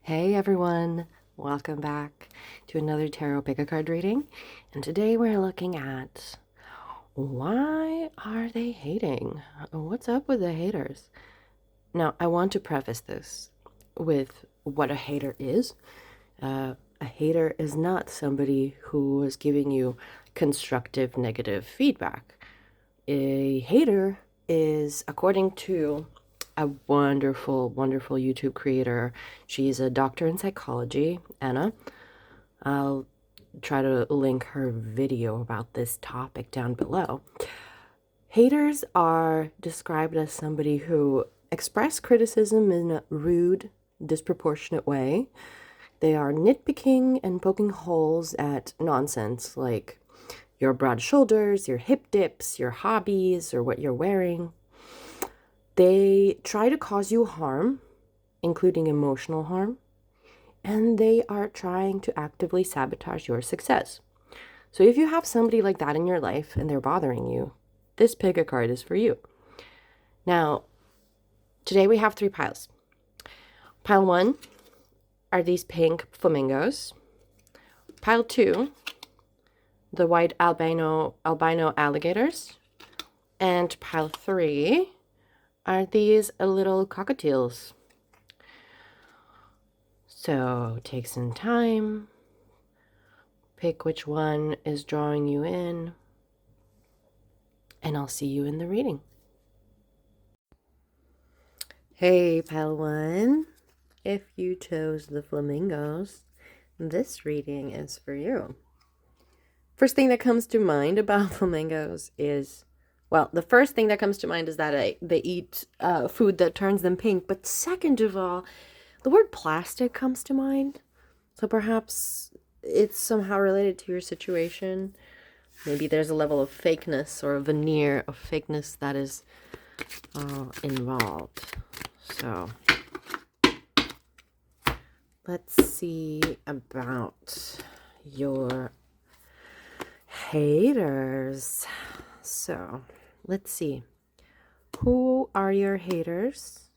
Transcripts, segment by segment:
Hey everyone, welcome back to another tarot pick a card reading. And today we're looking at why are they hating? What's up with the haters? Now, I want to preface this with what a hater is. A hater is not somebody who is giving you constructive negative feedback. A hater is, according to a wonderful YouTube creator. She's a doctor in psychology, Anna. I'll try to link her video about this topic down below. Haters are described as somebody who express criticism in a rude, disproportionate way. They are nitpicking and poking holes at nonsense like your broad shoulders, your hip dips, your hobbies, or what you're wearing. They try to cause you harm, including emotional harm, and they are trying to actively sabotage your success. So if you have somebody like that in your life and they're bothering you, this pick a card is for you. Now, today we have 3 piles. Pile 1 are these pink flamingos. Pile 2, the white albino alligators. And pile 3 are these little cockatiels. So take some time, pick which one is drawing you in, and I'll see you in the reading. Hey, pile 1, if you chose the flamingos, this reading is for you. First thing that comes to mind about flamingos is, well, the first thing that comes to mind is that they eat food that turns them pink. But second of all, the word plastic comes to mind. So perhaps it's somehow related to your situation. Maybe there's a level of fakeness or a veneer of fakeness that is involved. So let's see about your haters. So let's see. Who are your haters?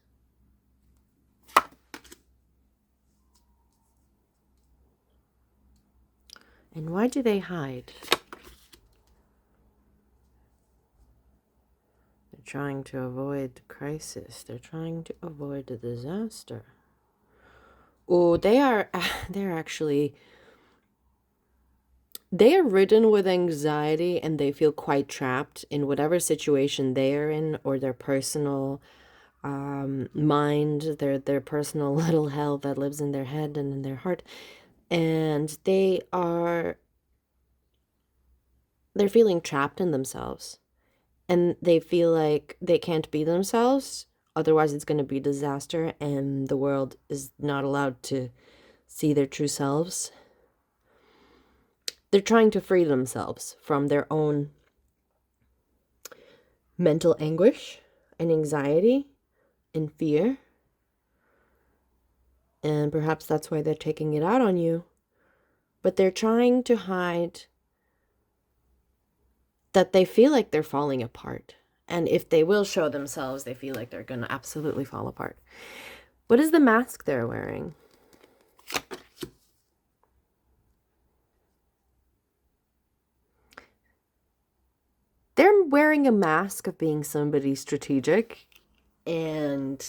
And why do they hide? They're trying to avoid the crisis. They're trying to avoid the disaster. Oh, they're ridden with anxiety, and they feel quite trapped in whatever situation they are in, or their personal mind, their personal little hell that lives in their head and in their heart. And they're feeling trapped in themselves, and they feel like they can't be themselves, otherwise it's going to be disaster, and the world is not allowed to see their true selves. They're trying to free themselves from their own mental anguish and anxiety and fear. And perhaps that's why they're taking it out on you. But they're trying to hide that they feel like they're falling apart. And if they will show themselves, they feel like they're going to absolutely fall apart. What is the mask they're wearing? They're wearing a mask of being somebody strategic and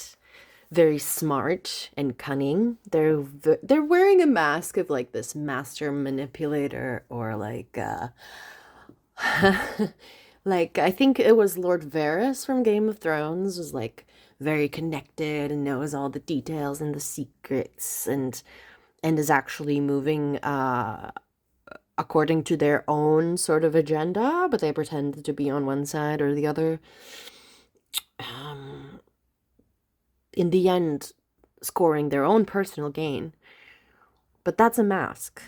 very smart and cunning. They're wearing a mask of like this master manipulator, or like like I think it was Lord Varys from Game of Thrones was like very connected and knows all the details and the secrets, and is actually moving according to their own sort of agenda, but they pretend to be on one side or the other. In the end, scoring their own personal gain. But that's a mask.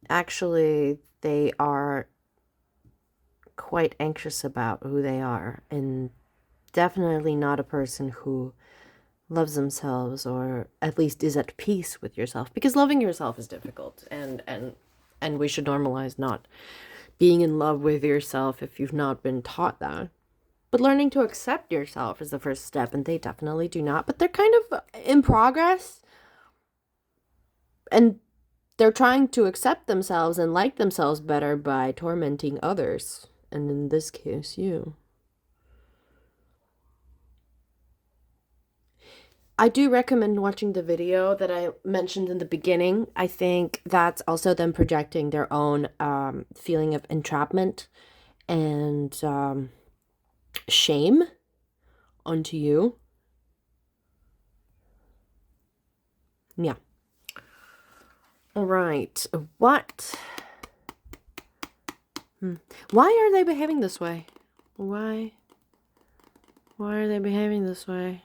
Actually, they are quite anxious about who they are, and definitely not a person who loves themselves, or at least is at peace with yourself, because loving yourself is difficult, and we should normalize not being in love with yourself if you've not been taught that. But learning to accept yourself is the first step, and they definitely do not. But they're kind of in progress, and they're trying to accept themselves and like themselves better by tormenting others. And in this case, you. I do recommend watching the video that I mentioned in the beginning. I think that's also them projecting their own feeling of entrapment and shame onto you. Yeah. All right. What? Why are they behaving this way? Why? Why are they behaving this way?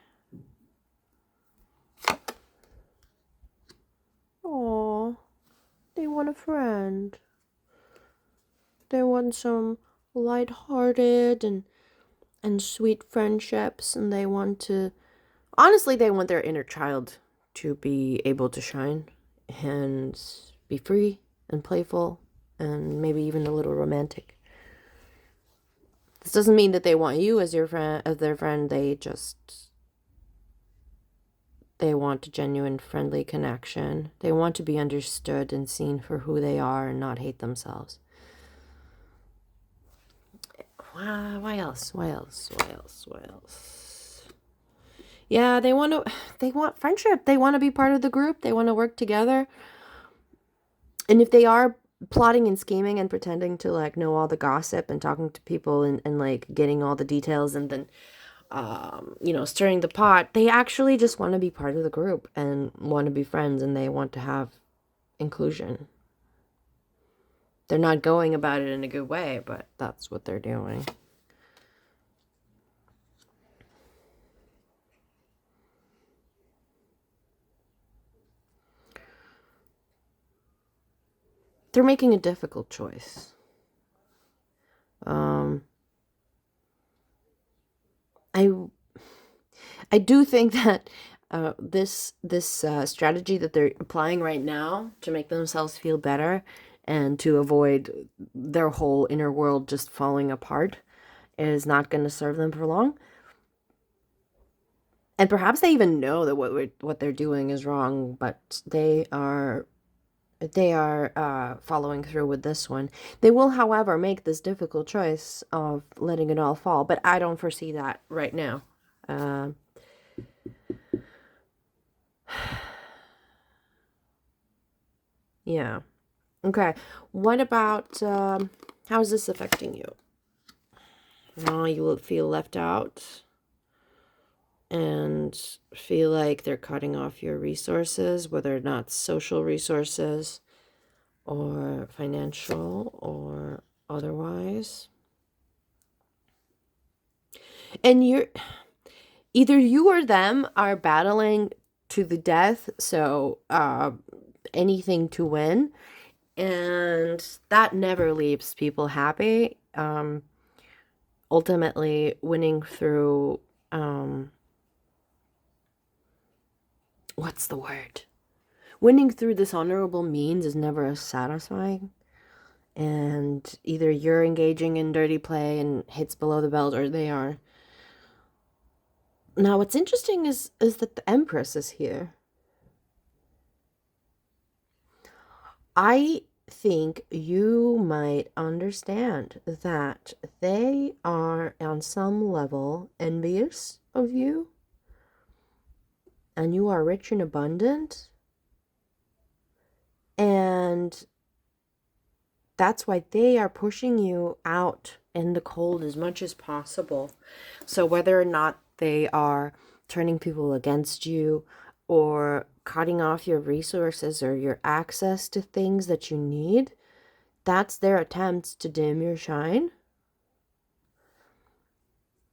Oh, they want a friend. They want some lighthearted and sweet friendships, and they want to, honestly, they want their inner child to be able to shine and be free and playful and maybe even a little romantic. This doesn't mean that they want you as your friend, as their friend. They want a genuine friendly connection. They want to be understood and seen for who they are and not hate themselves. Why else? Why else? Why else? Why else? Yeah, they want friendship. They want to be part of the group. They want to work together. And if they are plotting and scheming and pretending to like know all the gossip and talking to people and like getting all the details and then stirring the pot, they actually just want to be part of the group and want to be friends, and they want to have inclusion. They're not going about it in a good way, but that's what they're doing. They're making a difficult choice. I do think that this strategy that they're applying right now to make themselves feel better and to avoid their whole inner world just falling apart is not going to serve them for long. And perhaps they even know that what they're doing is wrong, but they are following through with this one. They will, however, make this difficult choice of letting it all fall, but I don't foresee that right now. Yeah. Okay. What about how is this affecting you? Oh, you will feel left out and feel like they're cutting off your resources, whether or not social resources or financial or otherwise. And either you or them are battling to the death, so anything to win, and that never leaves people happy. Ultimately, winning through what's the word? Winning through dishonorable means is never as satisfying. And either you're engaging in dirty play and hits below the belt, or they are. Now, what's interesting is that the Empress is here. I think you might understand that they are on some level envious of you, and you are rich and abundant, and that's why they are pushing you out in the cold as much as possible. So whether or not they are turning people against you or cutting off your resources or your access to things that you need, that's their attempts to dim your shine.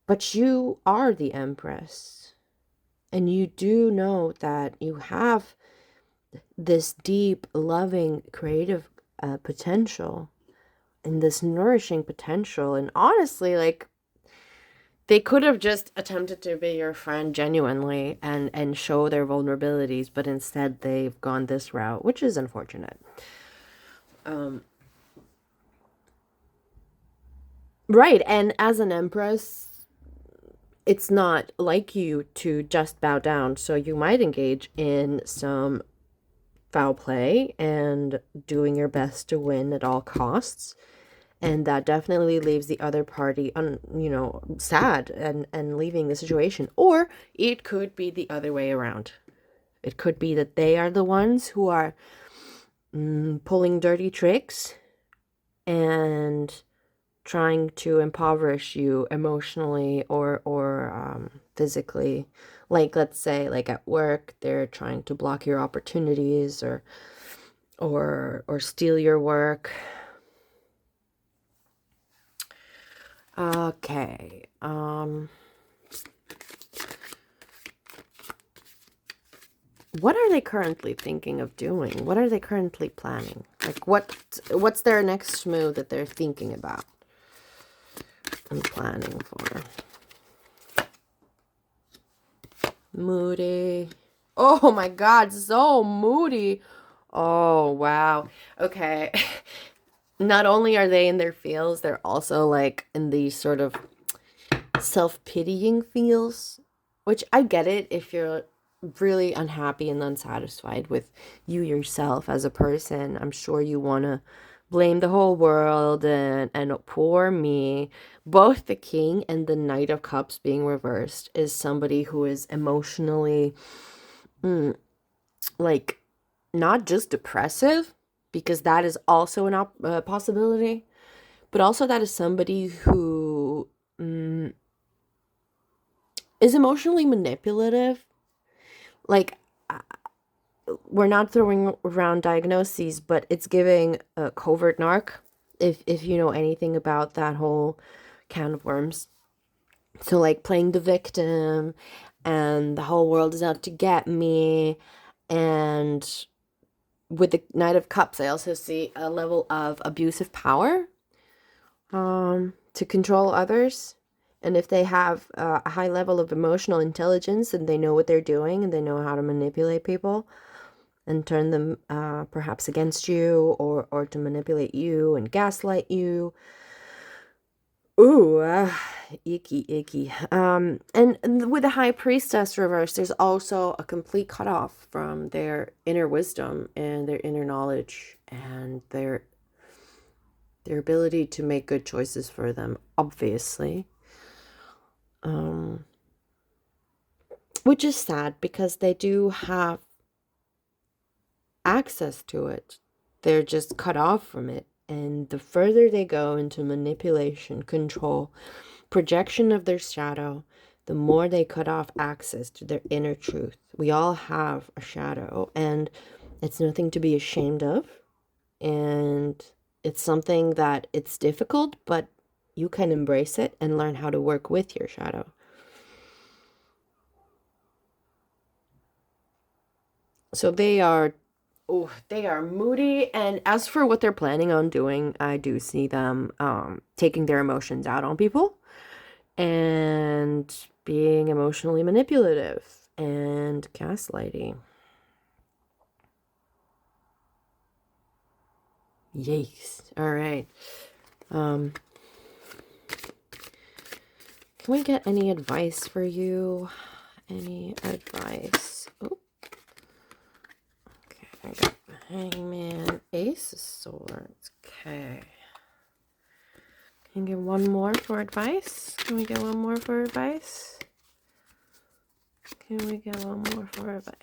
But you are the Empress, and you do know that you have this deep, loving, creative potential and this nourishing potential. And honestly, like, they could have just attempted to be your friend genuinely and show their vulnerabilities, but instead they've gone this route, which is unfortunate. Right, and as an Empress, it's not like you to just bow down. So you might engage in some foul play and doing your best to win at all costs. And that definitely leaves the other party sad and leaving the situation. Or it could be the other way around. It could be that they are the ones who are pulling dirty tricks and trying to impoverish you emotionally or physically. Like, let's say, like at work, they're trying to block your opportunities or steal your work. Okay. What are they currently thinking of doing? What are they currently planning? Like, what's their next move that they're thinking about and planning for? Moody. Oh my God, so moody. Oh, wow. Okay. Not only are they in their feels, they're also like in these sort of self-pitying feels, which I get it if you're really unhappy and unsatisfied with you yourself as a person. I'm sure you want to blame the whole world and poor me. Both the king and the knight of cups being reversed is somebody who is emotionally like not just depressive, because that is also a possibility, but also that is somebody who is emotionally manipulative. Like, we're not throwing around diagnoses, but it's giving a covert narc, if you know anything about that whole can of worms. So, like, playing the victim, and the whole world is out to get me. And with the Knight of Cups, I also see a level of abusive power to control others. And if they have a high level of emotional intelligence, and they know what they're doing and they know how to manipulate people and turn them perhaps against you, or to manipulate you and gaslight you. Ooh, icky, icky. And with the High Priestess reverse, there's also a complete cutoff from their inner wisdom and their inner knowledge and their ability to make good choices for them, obviously. Which is sad, because they do have access to it. They're just cut off from it. And the further they go into manipulation, control, projection of their shadow, the more they cut off access to their inner truth. We all have a shadow, and it's nothing to be ashamed of. And it's something that it's difficult, but you can embrace it and learn how to work with your shadow. So they are moody. And as for what they're planning on doing, I do see them taking their emotions out on people and being emotionally manipulative and gaslighting. Yikes. All right. Can we get any advice for you? Any advice? Oh. Okay, I got the Hangman, Ace of Swords. Okay. Can we get one more for advice? Can we get one more for advice? Can we get one more for advice?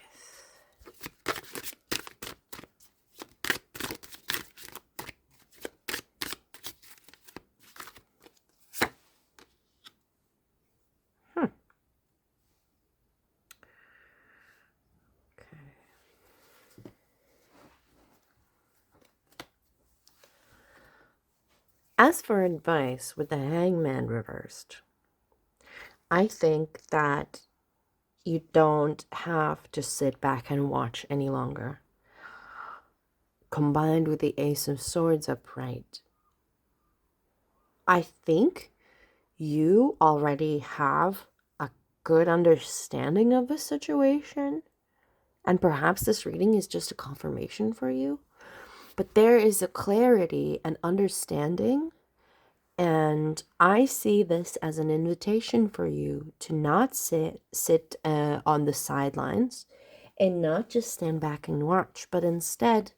As for advice with the Hangman reversed, I think that you don't have to sit back and watch any longer. Combined with the Ace of Swords upright, I think you already have a good understanding of the situation, and perhaps this reading is just a confirmation for you. But there is a clarity and understanding And I see this as an invitation for you to not sit on the sidelines and not just stand back and watch, but instead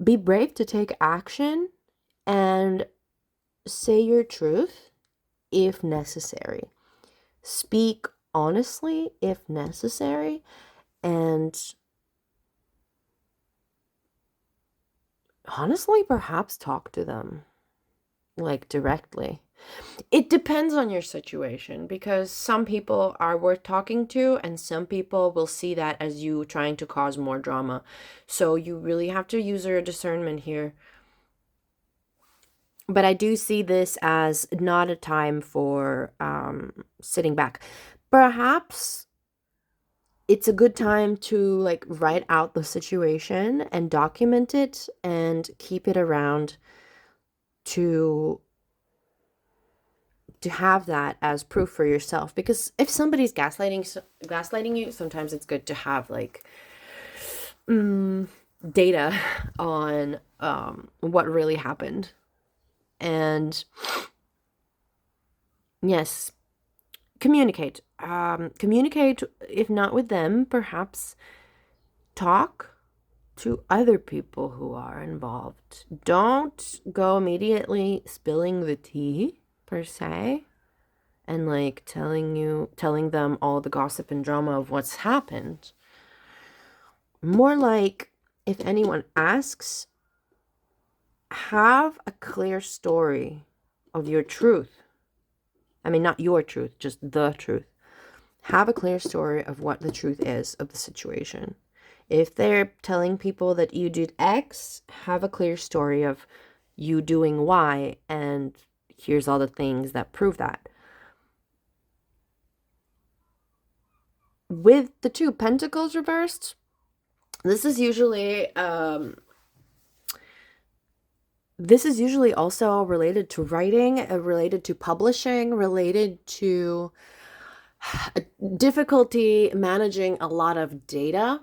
be brave to take action and say your truth if necessary. Speak honestly if necessary, and honestly, perhaps talk to them like directly. It depends on your situation, because some people are worth talking to and some people will see that as you trying to cause more drama. So you really have to use your discernment here. But I do see this as not a time for sitting back. Perhaps it's a good time to like write out the situation and document it and keep it around to have that as proof for yourself. Because if somebody's gaslighting you, sometimes it's good to have like data on what really happened. And yes, communicate. Communicate, if not with them, perhaps talk to other people who are involved. Don't go immediately spilling the tea, per se, and like telling them all the gossip and drama of what's happened. More like, if anyone asks, have a clear story of your truth. I mean, not your truth, just the truth. Have a clear story of what the truth is of the situation. If they're telling people that you did X, have a clear story of you doing Y, and here's all the things that prove that. With the two pentacles reversed, this is usually also related to writing, related to publishing, related to difficulty managing a lot of data.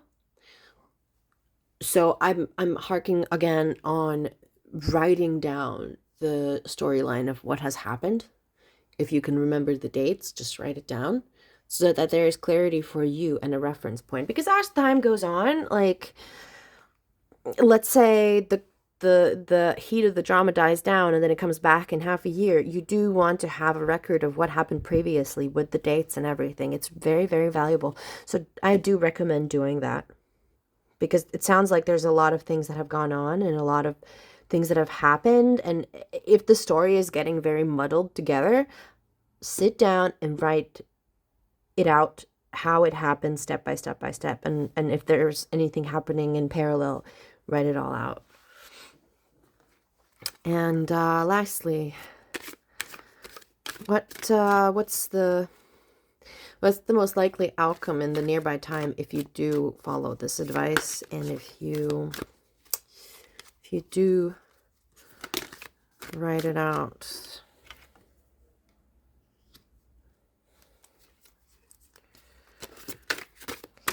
So I'm harking again on writing down the storyline of what has happened. If you can remember the dates, just write it down so that there is clarity for you and a reference point. Because as time goes on, like, let's say the heat of the drama dies down and then it comes back in half a year, you do want to have a record of what happened previously with the dates and everything. It's very, very valuable. So I do recommend doing that, because it sounds like there's a lot of things that have gone on and a lot of things that have happened. And if the story is getting very muddled together, sit down and write it out, how it happened, step by step by step. And if there's anything happening in parallel, write it all out. And lastly, what's the most likely outcome in the nearby time if you do follow this advice, and if you do write it out?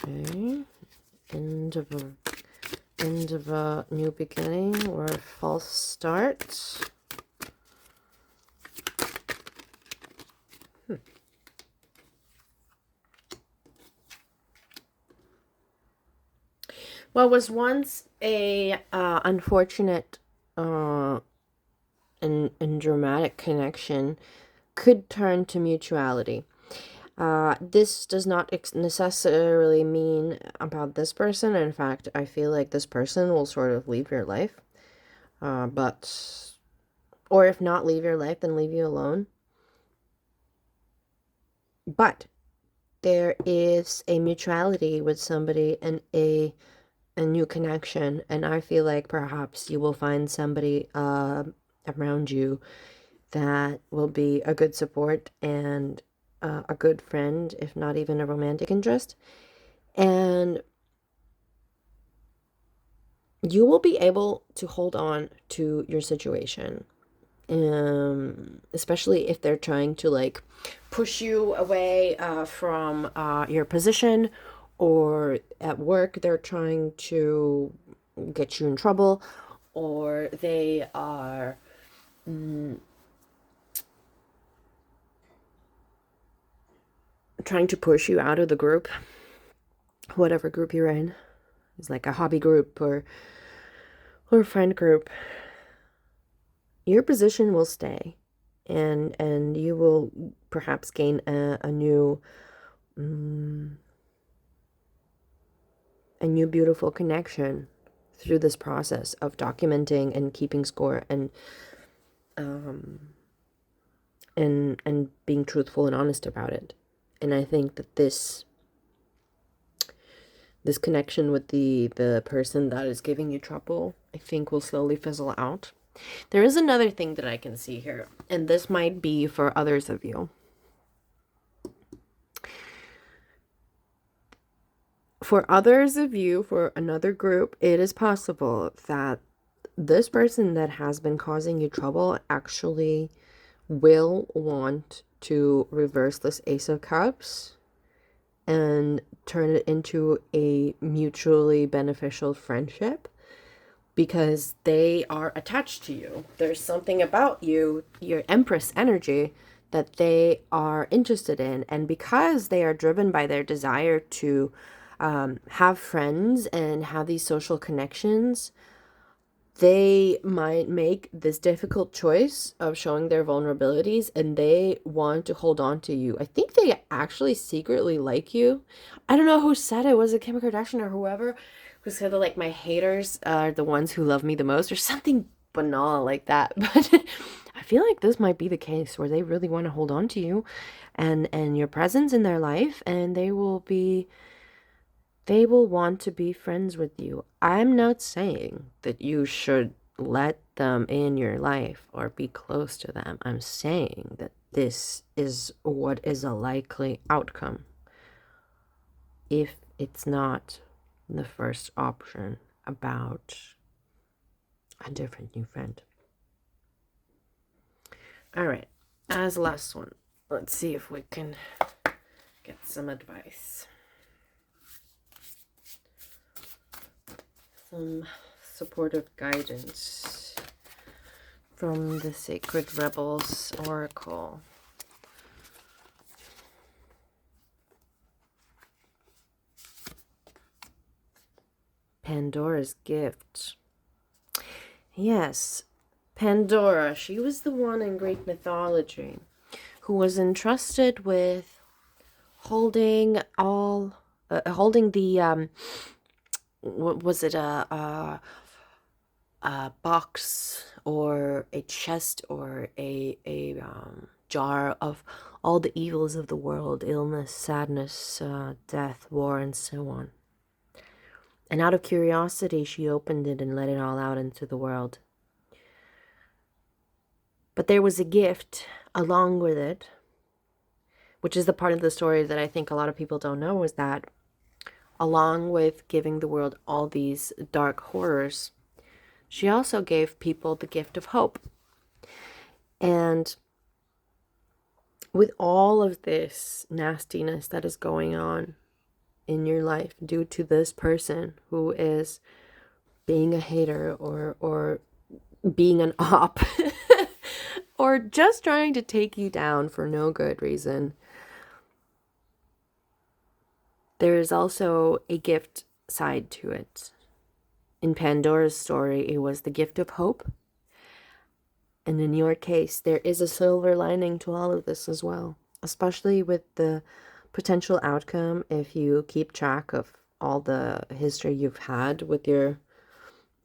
Okay, end of a new beginning or a false start. What was once a unfortunate and dramatic connection could turn to mutuality. This does not necessarily mean about this person. In fact, I feel like this person will sort of leave your life. Or if not leave your life, then leave you alone. But there is a mutuality with somebody and a new connection. And I feel like perhaps you will find somebody around you that will be a good support and a good friend, if not even a romantic interest. And you will be able to hold on to your situation, especially if they're trying to like push you away from your position, or at work they're trying to get you in trouble, or they are trying to push you out of the group, whatever group you're in. It's like a hobby group or a friend group. Your position will stay, and you will perhaps gain a new beautiful connection through this process of documenting and keeping score and being truthful and honest about it. And I think that this connection with the person that is giving you trouble, I think, will slowly fizzle out. There is another thing that I can see here, and this might be for others of you. For others of you, for another group, it is possible that this person that has been causing you trouble actually will want to reverse this Ace of Cups and turn it into a mutually beneficial friendship, because they are attached to you. There's something about you, your Empress energy, that they are interested in. And because they are driven by their desire to have friends and have these social connections, they might make this difficult choice of showing their vulnerabilities, and they want to hold on to you. I think they actually secretly like you. I don't know who said it. Was it Kim Kardashian or whoever? Who said that, like, my haters are the ones who love me the most, or something banal like that. But I feel like this might be the case where they really want to hold on to you and your presence in their life, and they will want to be friends with you. I'm not saying that you should let them in your life or be close to them. I'm saying that this is what is a likely outcome if it's not the first option about a different new friend. All right, as last one, let's see if we can get some advice. Some supportive guidance from the Sacred Rebels Oracle. Pandora's gift. Yes, Pandora, she was the one in Greek mythology who was entrusted with holding the what was it, a box or a chest or a jar of all the evils of the world: illness, sadness, death, war, and so on. And out of curiosity, she opened it and let it all out into the world. But there was a gift along with it, which is the part of the story that I think a lot of people don't know, is that along with giving the world all these dark horrors, she also gave people the gift of hope. And with all of this nastiness that is going on in your life due to this person who is being a hater or being an op or just trying to take you down for no good reason, there is also a gift side to it. In Pandora's story, it was the gift of hope. And in your case, there is a silver lining to all of this as well, especially with the potential outcome if you keep track of all the history you've had with your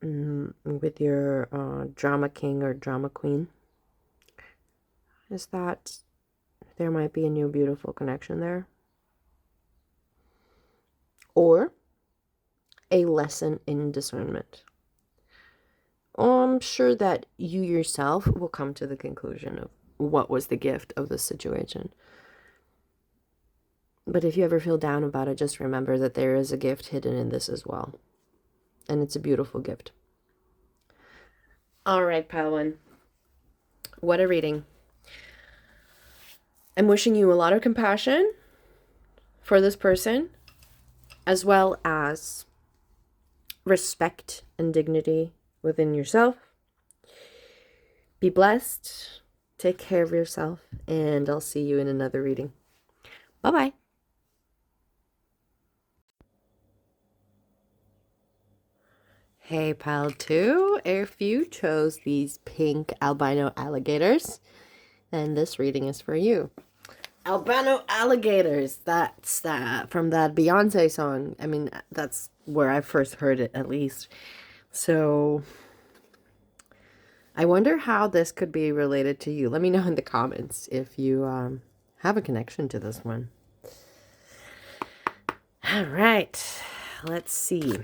drama king or drama queen, is that there might be a new beautiful connection there, or a lesson in discernment. I'm sure that you yourself will come to the conclusion of what was the gift of this situation. But if you ever feel down about it, just remember that there is a gift hidden in this as well. And it's a beautiful gift. All right, pile one. What a reading. I'm wishing you a lot of compassion for this person, as well as respect and dignity within yourself. Be blessed. Take care of yourself. And I'll see you in another reading. Bye-bye. Hey, pile 2. If you chose these pink albino alligators, then this reading is for you. Albino alligators. That's from that Beyonce song. I mean, that's where I first heard it, at least. So I wonder how this could be related to you. Let me know in the comments if you have a connection to this one. All right. Let's see.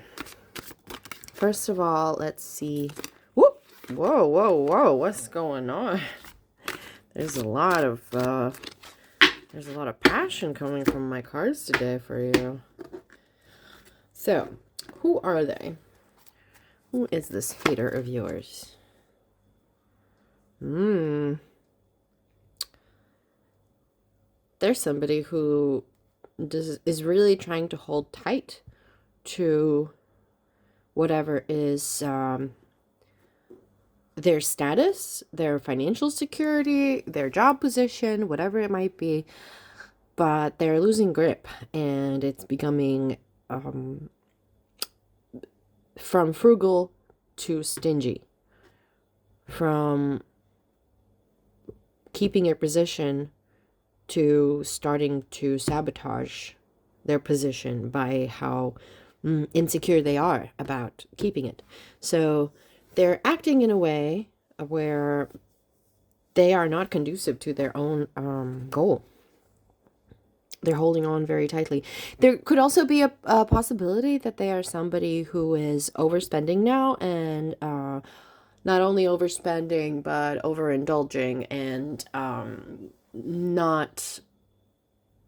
First of all, let's see. Whoop! Whoa, whoa, whoa! What's going on? There's a lot of passion coming from my cards today for you. So, who are they? Who is this hater of yours? There's somebody who is really trying to hold tight to whatever is their status, their financial security, their job position, whatever it might be, but they're losing grip, and it's becoming from frugal to stingy, from keeping your position to starting to sabotage their position by how insecure they are about keeping it. So they're acting in a way where they are not conducive to their own goal. They're holding on very tightly. There could also be a possibility that they are somebody who is overspending now, and not only overspending, but overindulging, and not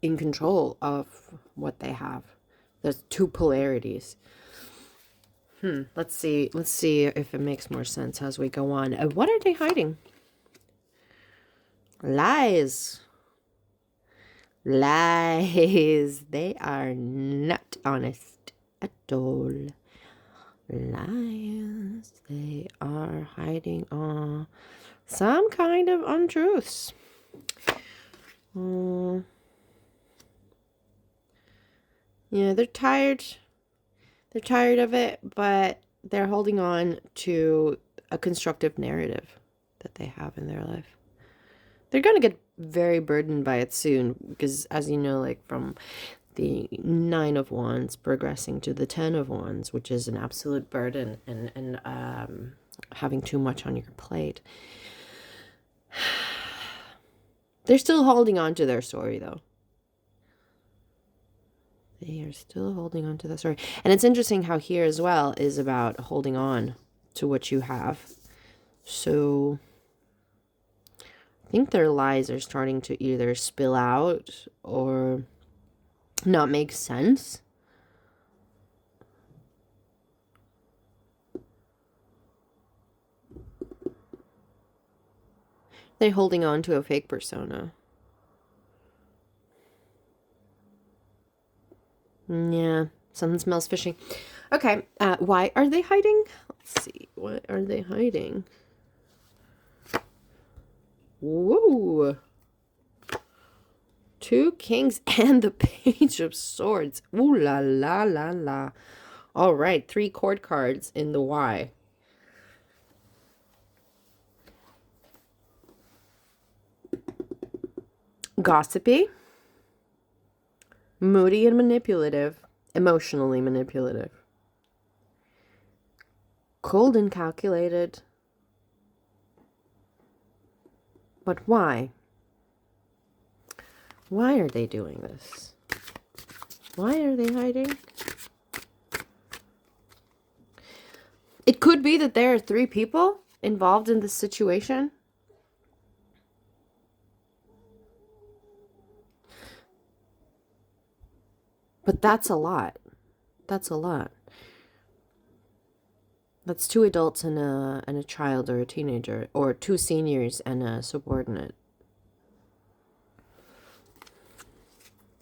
in control of what they have. There's two polarities. Let's see if it makes more sense as we go on. What are they hiding? Lies. Lies. They are not honest at all. Lies. They are hiding some kind of untruths. Yeah, they're tired. They're tired of it, but they're holding on to a constructive narrative that they have in their life. They're going to get very burdened by it soon, because as you know, like from the 9 of Wands progressing to the 10 of Wands, which is an absolute burden and having too much on your plate. They're still holding on to their story, though. They are still holding on to the story. And it's interesting how here as well is about holding on to what you have. So I think their lies are starting to either spill out or not make sense. They're holding on to a fake persona. Yeah, something smells fishy. Okay, why are they hiding? Let's see, what are they hiding? Whoa! 2 kings and the Page of Swords. Ooh la la la la. All right, 3 court cards in the why. Gossipy. Moody and manipulative. Emotionally manipulative. Cold and calculated. But why? Why are they doing this? Why are they hiding? It could be that there are 3 people involved in this situation. But that's a lot. That's a lot. That's 2 adults and a child or a teenager, or 2 seniors and a subordinate.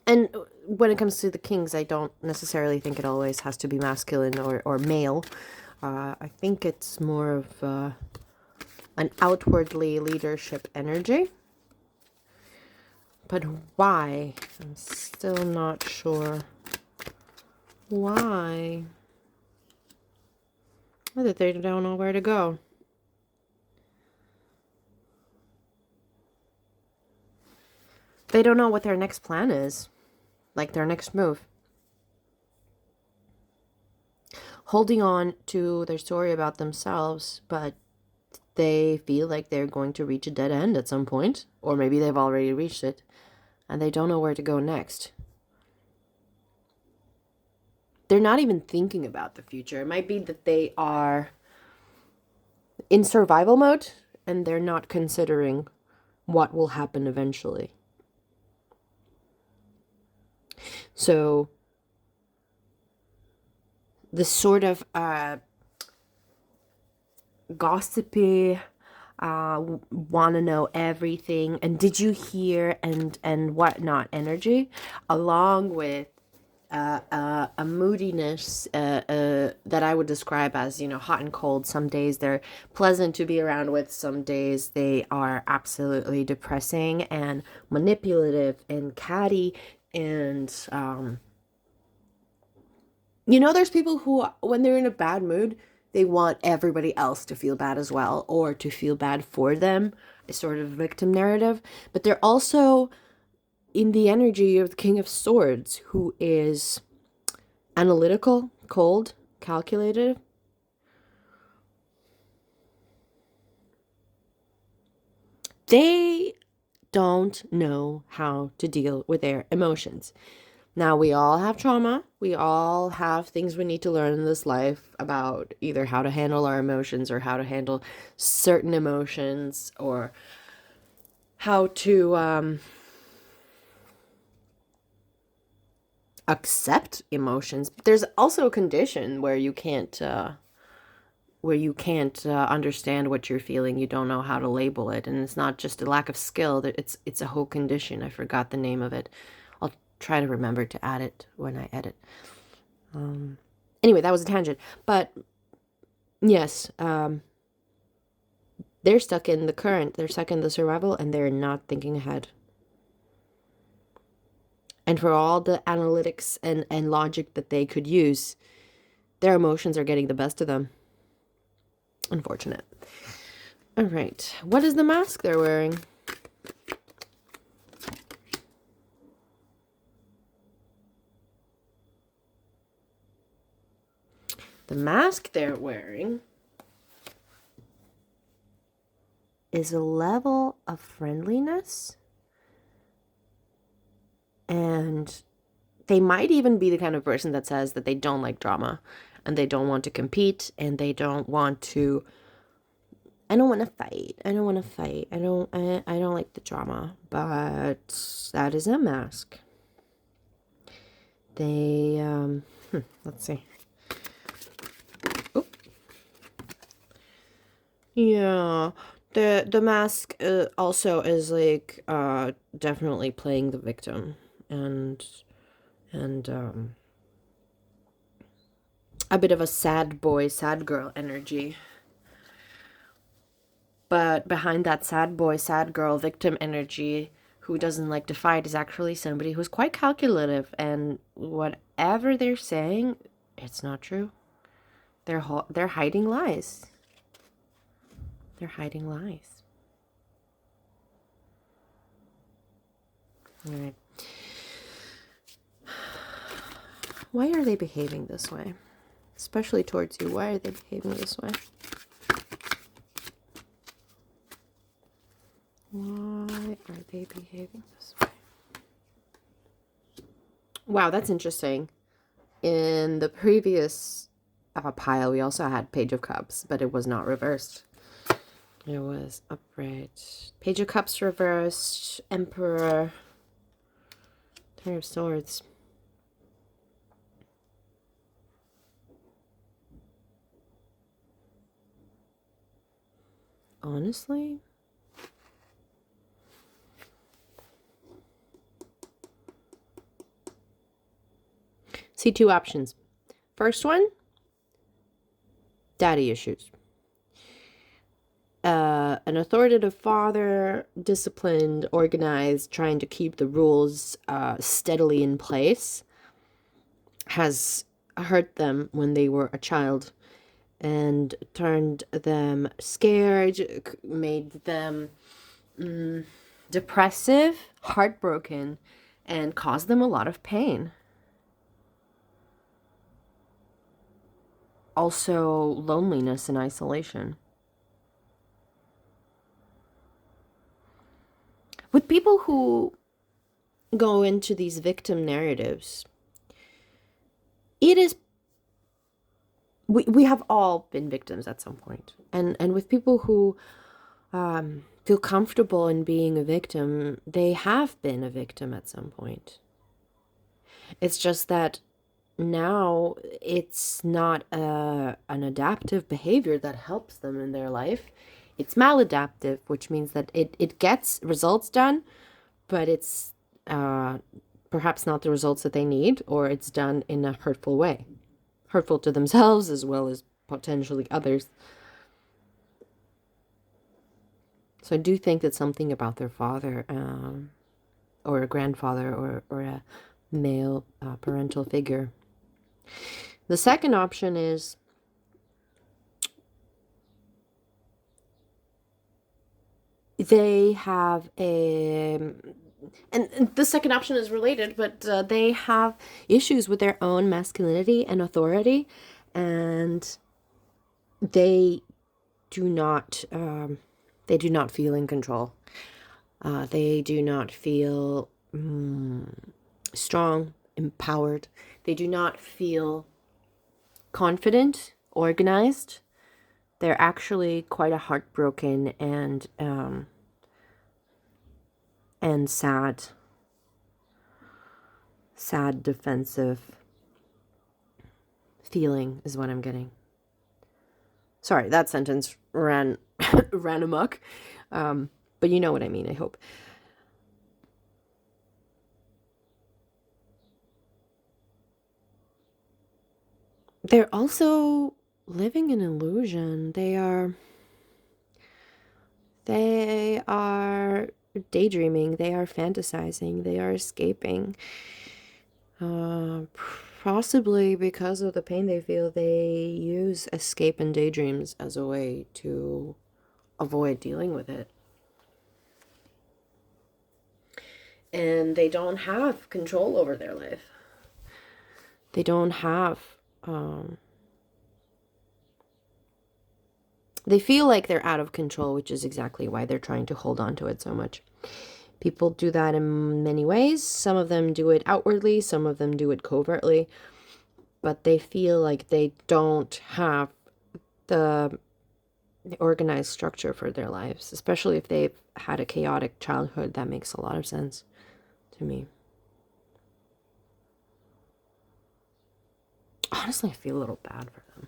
And when it comes to the kings, I don't necessarily think it always has to be masculine or male. I think it's more of an outwardly leadership energy. But why? I'm still not sure. Why? That they don't know where to go. They don't know what their next plan is, like their next move. Holding on to their story about themselves, but they feel like they're going to reach a dead end at some point, or maybe they've already reached it, and they don't know where to go next. They're not even thinking about the future. It might be that they are in survival mode, and they're not considering what will happen eventually. So the sort of gossipy, want to know everything, and did you hear, and whatnot energy, along with a moodiness that I would describe as, hot and cold. Some days they're pleasant to be around with. Some days they are absolutely depressing and manipulative and catty. And, there's people who, when they're in a bad mood, they want everybody else to feel bad as well, or to feel bad for them. A sort of victim narrative. But they're also in the energy of the King of Swords, who is analytical, cold, calculated. They don't know how to deal with their emotions. Now, we all have trauma. We all have things we need to learn in this life about either how to handle our emotions, or how to handle certain emotions, or how to accept emotions. But there's also a condition where you can't understand what you're feeling. You don't know how to label it, and it's not just a lack of skill. That it's a whole condition. I forgot the name of it. I'll try to remember to add it when I edit. Anyway, that was a tangent. But yes, they're stuck in the current. They're stuck in the survival, and they're not thinking ahead. And for all the analytics and logic that they could use, their emotions are getting the best of them. Unfortunate. All right. What is the mask they're wearing? The mask they're wearing is a level of friendliness. And they might even be the kind of person that says that they don't like drama, and they don't want to compete, and they don't want to, I don't want to fight. I don't like the drama. But that is a mask. They, let's see. Oop. Yeah. The mask also is like definitely playing the victim, and a bit of a sad boy, sad girl energy. But behind that sad boy, sad girl, victim energy, who doesn't like to fight, is actually somebody who's quite calculative, and whatever they're saying, it's not true. They're hiding lies. They're hiding lies. All right. Why are they behaving this way? Especially towards you. Why are they behaving this way? Why are they behaving this way? Wow, that's interesting. In the previous pile, we also had Page of Cups, but it was not reversed. It was upright. Page of Cups reversed. Emperor. Three of Swords. Honestly, see two options. First one, daddy issues. an authoritative father, disciplined, organized, trying to keep the rules steadily in place, has hurt them when they were a child and turned them scared, made them depressive, heartbroken, and caused them a lot of pain. Also, loneliness and isolation. With people who go into these victim narratives, it is we have all been victims at some point. And with people who feel comfortable in being a victim, they have been a victim at some point. It's just that now it's not an adaptive behavior that helps them in their life. It's maladaptive, which means that it gets results done, but it's perhaps not the results that they need, or it's done in a hurtful way. Hurtful to themselves as well as potentially others. So I do think that something about their father or a grandfather or a male parental figure. The second option is they have and the second option is related, but they have issues with their own masculinity and authority, and they do not feel in control. They do not feel strong, empowered. They do not feel confident, organized. They're actually quite a heartbroken and sad, defensive feeling is what I'm getting. Sorry, that sentence ran amok, but you know what I mean, I hope. They're also living an illusion. They are daydreaming, they are fantasizing, they are escaping. Possibly because of the pain they feel, they use escape and daydreams as a way to avoid dealing with it. And they don't have control over their life. They don't have they feel like they're out of control, which is exactly why they're trying to hold on to it so much. People do that in many ways. Some of them do it outwardly, some of them do it covertly, but they feel like they don't have the organized structure for their lives, especially if they've had a chaotic childhood. That makes a lot of sense to me. Honestly, I feel a little bad for them.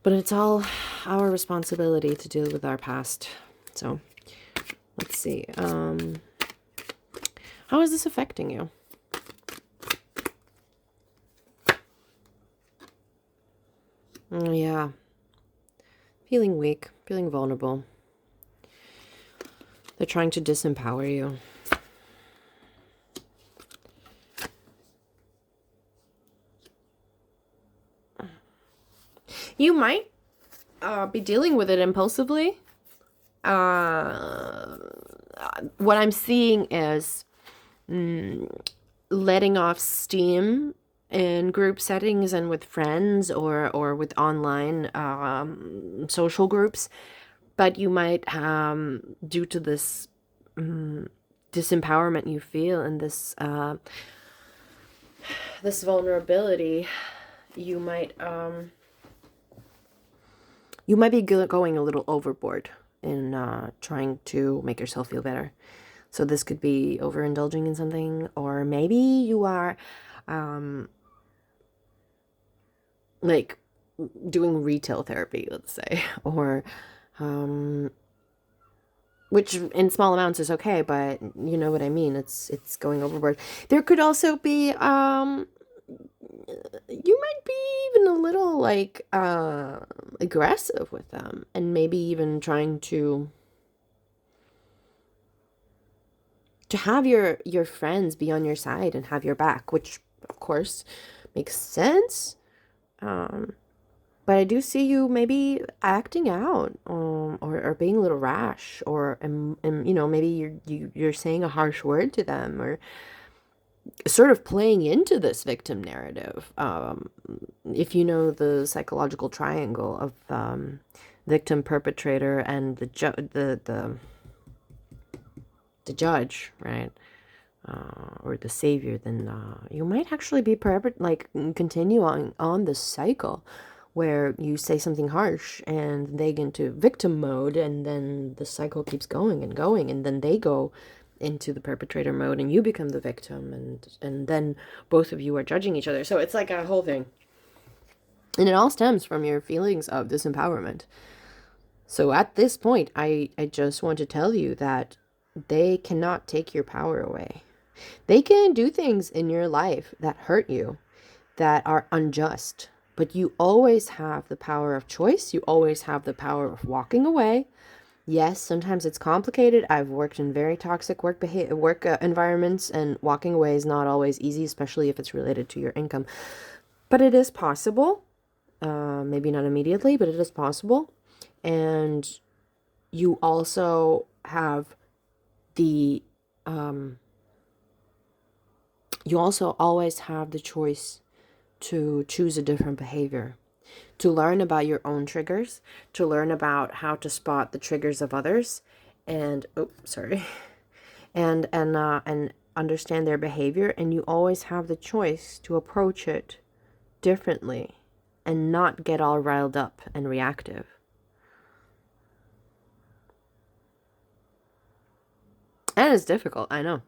But it's all our responsibility to deal with our past. So, let's see. How is this affecting you? Yeah. Feeling weak, feeling vulnerable. They're trying to disempower you. You might be dealing with it impulsively. What I'm seeing is letting off steam in group settings and with friends or with online social groups. But you might, due to this disempowerment you feel and this vulnerability, you might be going a little overboard in trying to make yourself feel better. So this could be overindulging in something, or maybe you are like doing retail therapy, let's say, or which in small amounts is okay, but you know what I mean. It's going overboard. There could also be you might be even a little like aggressive with them, and maybe even trying to have your friends be on your side and have your back, which of course makes sense. But I do see you maybe acting out, or being a little rash, or maybe you're saying a harsh word to them, or sort of playing into this victim narrative. If you know the psychological triangle of victim, perpetrator, and the judge, right? Or the savior, then you might actually be continuing on this cycle where you say something harsh and they get into victim mode, and then the cycle keeps going and going, and then they go into the perpetrator mode and you become the victim, and then both of you are judging each other. So it's like a whole thing. And it all stems from your feelings of disempowerment. So at this point, I just want to tell you that they cannot take your power away. They can do things in your life that hurt you, that are unjust, but you always have the power of choice. You always have the power of walking away. Yes, sometimes it's complicated. I've worked in very toxic work environments, and walking away is not always easy, especially if it's related to your income. But it is possible. Maybe not immediately, but it is possible. And you also have the you also always have the choice to choose a different behavior, to learn about your own triggers, to learn about how to spot the triggers of others, and and understand their behavior. And you always have the choice to approach it differently and not get all riled up and reactive. And it's difficult, I know.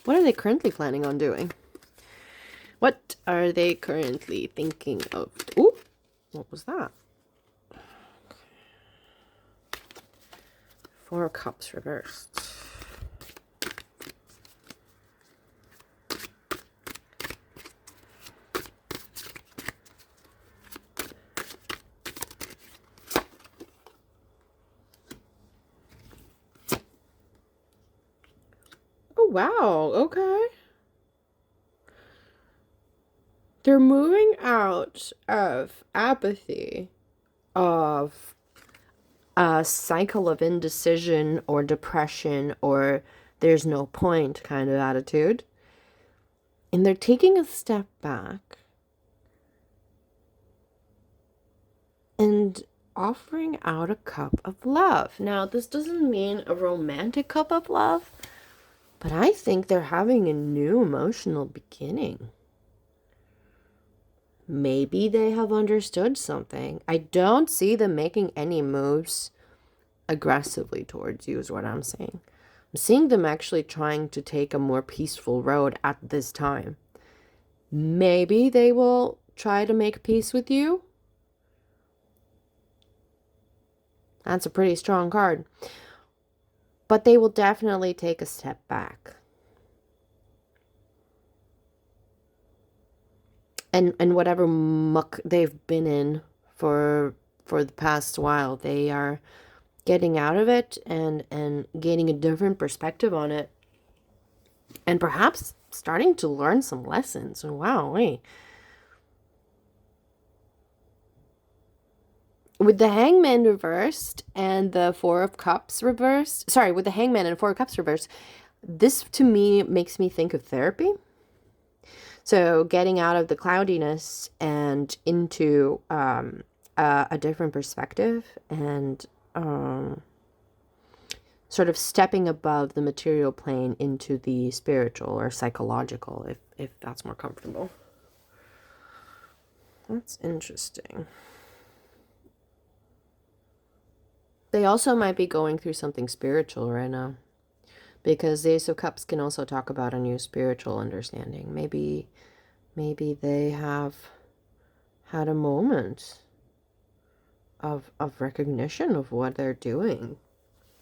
What are they currently planning on doing? What are they currently thinking of? Ooh, what was that? Four of Cups reversed. Oh, wow. Okay. They're moving out of apathy, of a cycle of indecision or depression or there's no point kind of attitude. And they're taking a step back and offering out a cup of love. Now, this doesn't mean a romantic cup of love, but I think they're having a new emotional beginning. Maybe they have understood something. I don't see them making any moves aggressively towards you, is what I'm saying. I'm seeing them actually trying to take a more peaceful road at this time. Maybe they will try to make peace with you. That's a pretty strong card. But they will definitely take a step back. And whatever muck they've been in for the past while, they are getting out of it and gaining a different perspective on it. And perhaps starting to learn some lessons. Wow, wait. With the Hangman reversed and the Four of Cups reversed, with the Hangman and Four of Cups reversed, this to me makes me think of therapy. So getting out of the cloudiness and into a different perspective, and sort of stepping above the material plane into the spiritual or psychological, if that's more comfortable. That's interesting. They also might be going through something spiritual right now, because the Ace of Cups can also talk about a new spiritual understanding. Maybe they have had a moment of recognition of what they're doing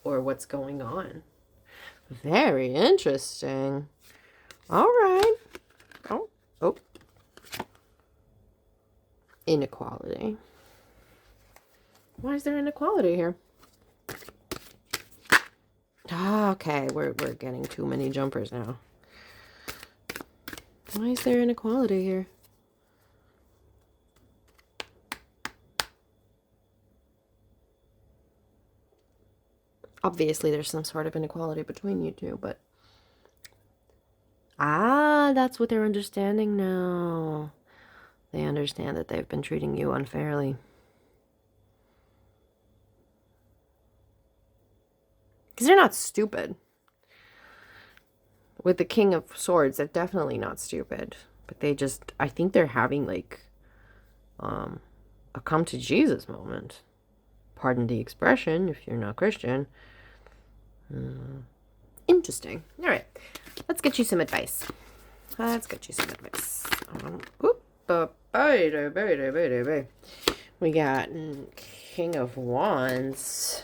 or what's going on. Very interesting. All right. Oh, oh. Inequality. Why is there inequality here? Ah, okay, we're getting too many jumpers now. Why is there inequality here? Obviously, there's some sort of inequality between you two, but... Ah, that's what they're understanding now. They understand that they've been treating you unfairly. Because they're not stupid. With the King of Swords, they're definitely not stupid. But they just, I think they're having like a come to Jesus moment. Pardon the expression if you're not Christian. Interesting. All right. Let's get you some advice. We got King of Wands.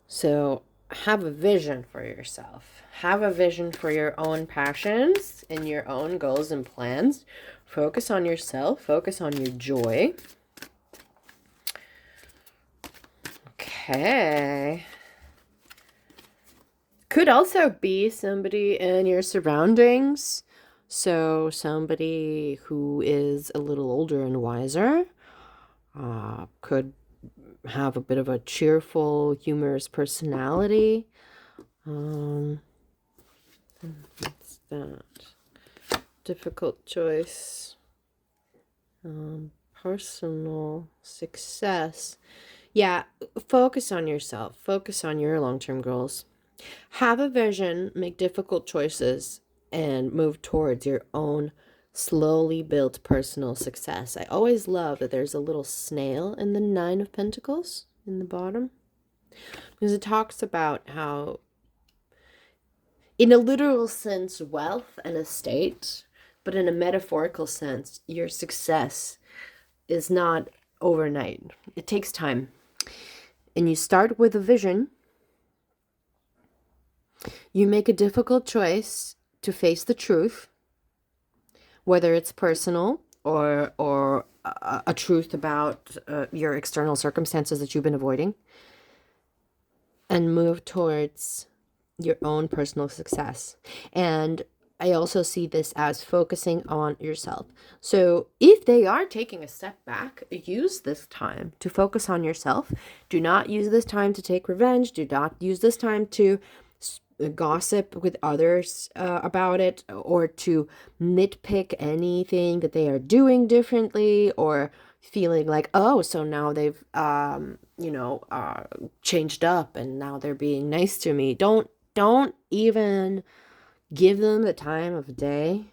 So have a vision for yourself. Have a vision for your own passions and your own goals and plans. Focus on yourself. Focus on your joy. Okay. Could also be somebody in your surroundings. So somebody who is a little older and wiser could have a bit of a cheerful, humorous personality. What's that? Difficult choice. Personal success. Yeah, focus on yourself. Focus on your long-term goals. Have a vision, make difficult choices, and move towards your own slowly built personal success. I always love that there's a little snail in the Nine of Pentacles in the bottom, because it talks about how, in a literal sense, wealth and estate, but in a metaphorical sense, your success is not overnight. It takes time. And you start with a vision. You make a difficult choice to face the truth, whether it's personal or a truth about your external circumstances that you've been avoiding, and move towards your own personal success. And I also see this as focusing on yourself. So if they are taking a step back, use this time to focus on yourself. Do not use this time to take revenge. Do not use this time to gossip with others about it, or to nitpick anything that they are doing differently, or feeling like, oh, so now they've changed up and now they're being nice to me. Don't even give them the time of day.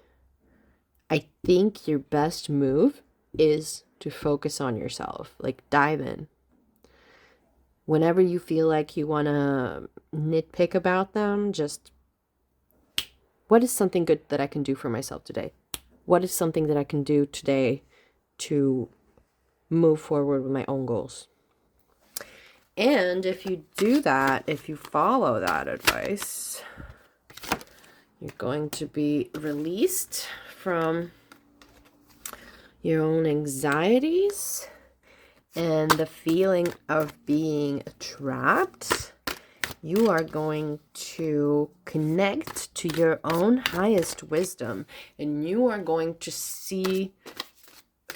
I think your best move is to focus on yourself. Like, dive in. Whenever you feel like you want to nitpick about them, just, what is something good that I can do for myself today? What is something that I can do today to move forward with my own goals? And if you do that, if you follow that advice, you're going to be released from your own anxieties and the feeling of being trapped. You are going to connect to your own highest wisdom, and you are going to see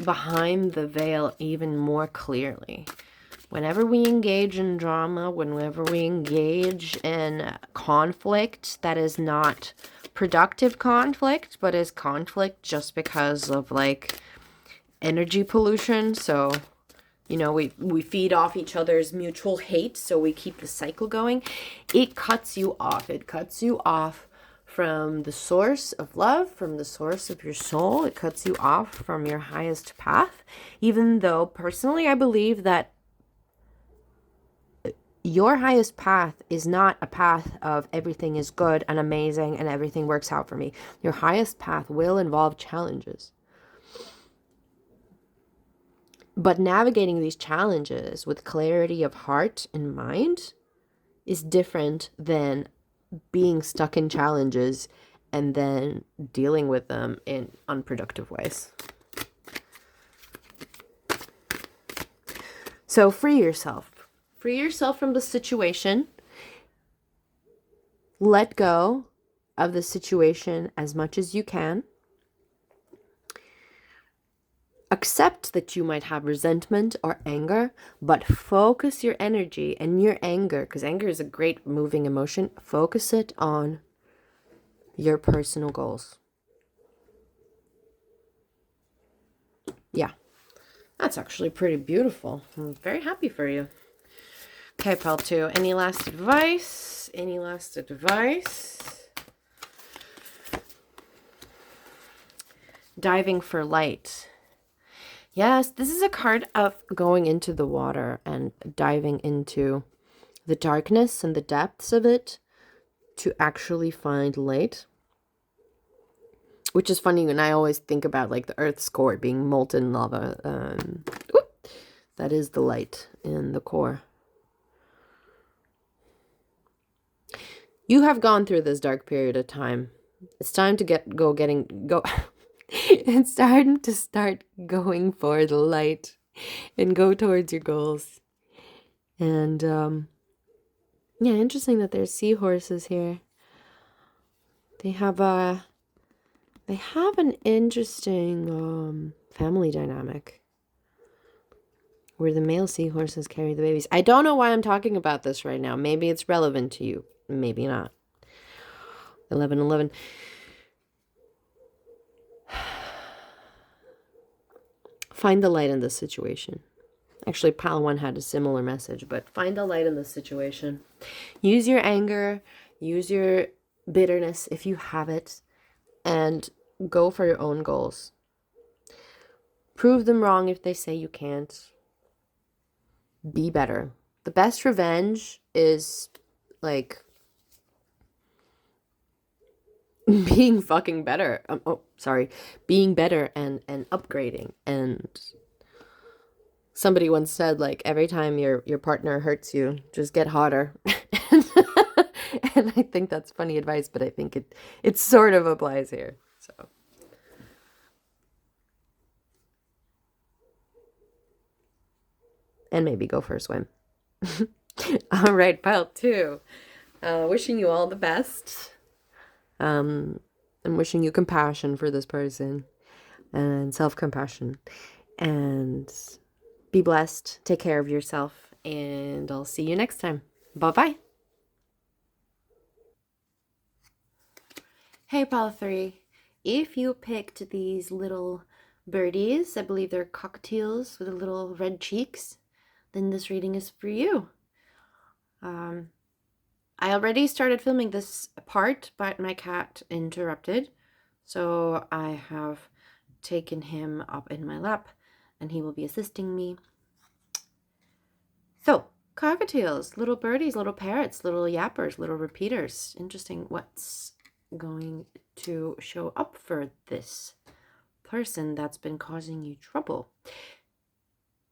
behind the veil even more clearly. Whenever we engage in drama, whenever we engage in conflict that is not productive conflict, but is conflict just because of like energy pollution, so we feed off each other's mutual hate, so we keep the cycle going. It cuts you off. It cuts you off from the source of love, from the source of your soul. It cuts you off from your highest path. Even though, personally, I believe that your highest path is not a path of everything is good and amazing and everything works out for me. Your highest path will involve challenges. But navigating these challenges with clarity of heart and mind is different than being stuck in challenges and then dealing with them in unproductive ways. So free yourself. Free yourself from the situation. Let go of the situation as much as you can. Accept that you might have resentment or anger, but focus your energy and your anger, because anger is a great moving emotion. Focus it on your personal goals. Yeah, that's actually pretty beautiful. I'm very happy for you. Okay, pal 2, any last advice? Any last advice? Diving for light. Yes, this is a card of going into the water and diving into the darkness and the depths of it to actually find light. Which is funny when I always think about like the Earth's core being molten lava. That is the light in the core. You have gone through this dark period of time. It's time to go. It's time to start going for the light and go towards your goals. And yeah, interesting that there's seahorses here. They have an interesting family dynamic where the male seahorses carry the babies. I don't know why I'm talking about this right now. Maybe it's relevant to you. Maybe not. 11:11. Find the light in this situation. Actually, Pal 1 had a similar message, but find the light in this situation. Use your anger, use your bitterness if you have it, and go for your own goals. Prove them wrong if they say you can't. Be better. The best revenge is like being fucking better. Being better and upgrading. And somebody once said, like, every time your partner hurts you, just get hotter. And I think that's funny advice, but I think it sort of applies here. So and maybe go for a swim. All right, pile 2. Wishing you all the best. I'm wishing you compassion for this person and self-compassion. And be blessed. Take care of yourself. And I'll see you next time. Bye-bye. Hey, pile 3. If you picked these little birdies, I believe they're cockatiels with little red cheeks, then this reading is for you. I already started filming this part, but my cat interrupted. So I have taken him up in my lap and he will be assisting me. So, cockatiels, little birdies, little parrots, little yappers, little repeaters. Interesting what's going to show up for this person that's been causing you trouble.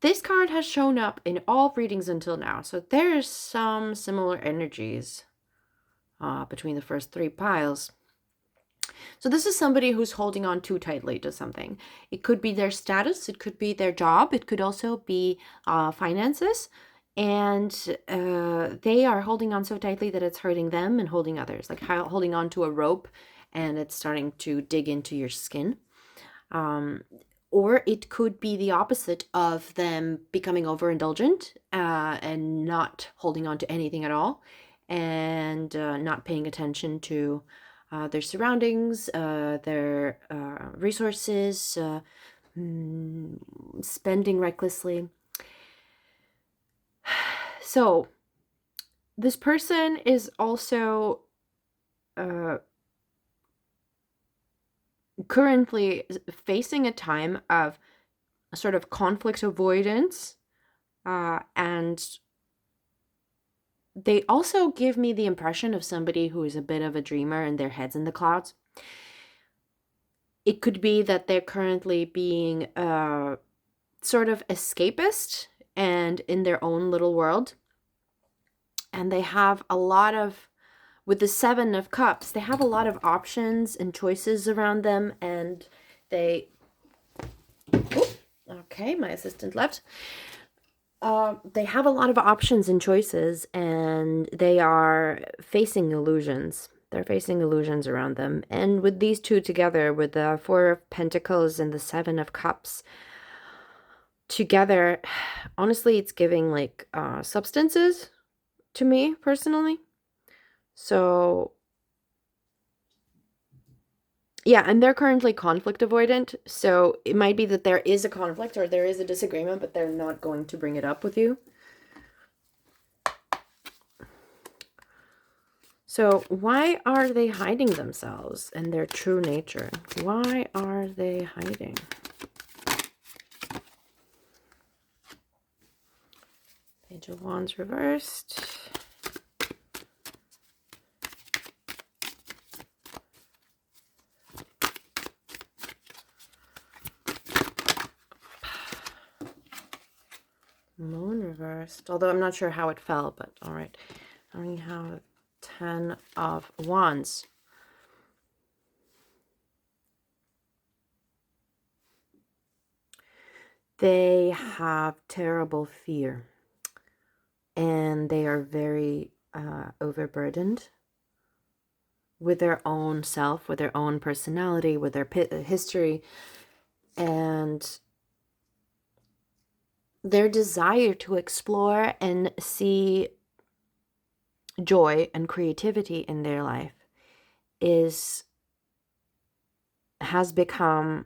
This card has shown up in all readings until now, so there's some similar energies between the first 3 piles. So this is somebody who's holding on too tightly to something. It could be their status, it could be their job, it could also be finances, and they are holding on so tightly that it's hurting them and holding others, like holding on to a rope and it's starting to dig into your skin. Or it could be the opposite of them becoming overindulgent and not holding on to anything at all and not paying attention to their surroundings, their resources, spending recklessly. So this person is also currently facing a time of a sort of conflict avoidance, and they also give me the impression of somebody who is a bit of a dreamer and their head's in the clouds. It could be that they're currently being sort of escapist and in their own little world, and they have a lot of with the Seven of Cups, they have a lot of options and choices around them, and they... Okay, my assistant left. They have a lot of options and choices, and they are facing illusions. They're facing illusions around them. And with these two together, with the Four of Pentacles and the Seven of Cups together, honestly, it's giving like substances to me personally. So yeah, and they're currently conflict avoidant. So it might be that there is a conflict or there is a disagreement, but they're not going to bring it up with you. So why are they hiding themselves and their true nature? Why are they hiding? Page of Wands reversed. Moon reversed. Although I'm not sure how it fell, but all right. We have 10 of Wands. They have terrible fear, and they are very overburdened with their own self, with their own personality, with their history, and their desire to explore and see joy and creativity in their life has become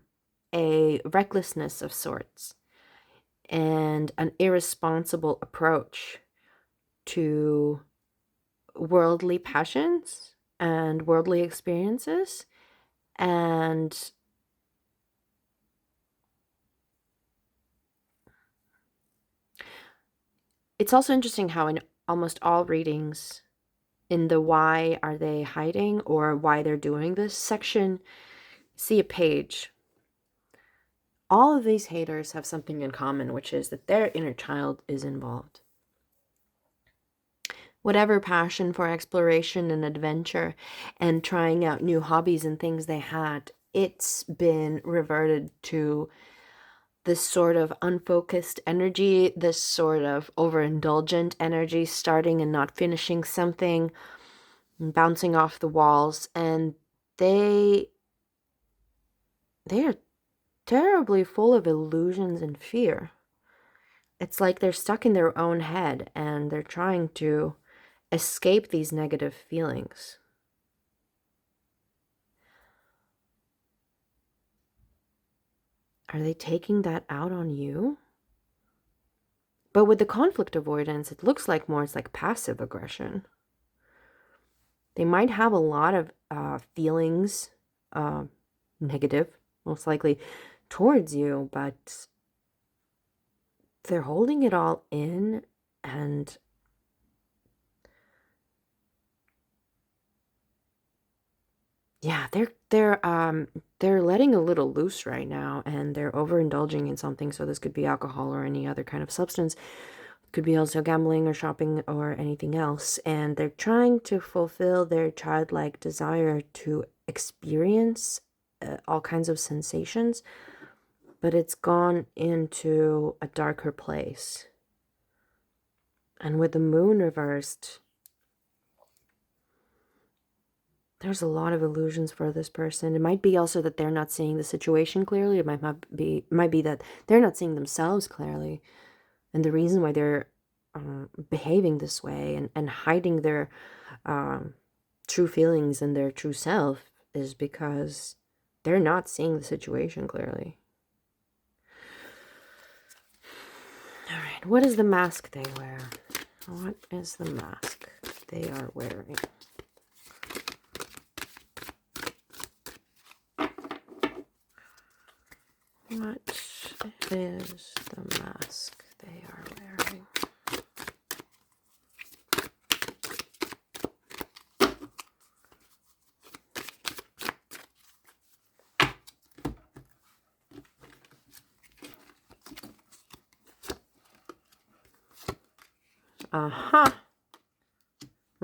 a recklessness of sorts and an irresponsible approach to worldly passions and worldly experiences. And it's also interesting how in almost all readings, in the why are they hiding or why they're doing this section, see a page. All of these haters have something in common, which is that their inner child is involved. Whatever passion for exploration and adventure and trying out new hobbies and things they had, it's been reverted to this sort of unfocused energy, this sort of overindulgent energy, starting and not finishing something, and bouncing off the walls. And they are terribly full of illusions and fear. It's like they're stuck in their own head and they're trying to escape these negative feelings. Are they taking that out on you? But with the conflict avoidance, it looks like more it's like passive aggression. They might have a lot of feelings, negative, most likely, towards you, but they're holding it all in, and yeah, they're letting a little loose right now, and they're overindulging in something. So this could be alcohol or any other kind of substance. It could be also gambling or shopping or anything else. And they're trying to fulfill their childlike desire to experience all kinds of sensations, but it's gone into a darker place. And with the moon reversed, there's a lot of illusions for this person. It might be also that they're not seeing the situation clearly. It might be that they're not seeing themselves clearly. And the reason why they're behaving this way and hiding their true feelings and their true self is because they're not seeing the situation clearly. All right, what is the mask they wear? What is the mask they are wearing? What is the mask they are wearing?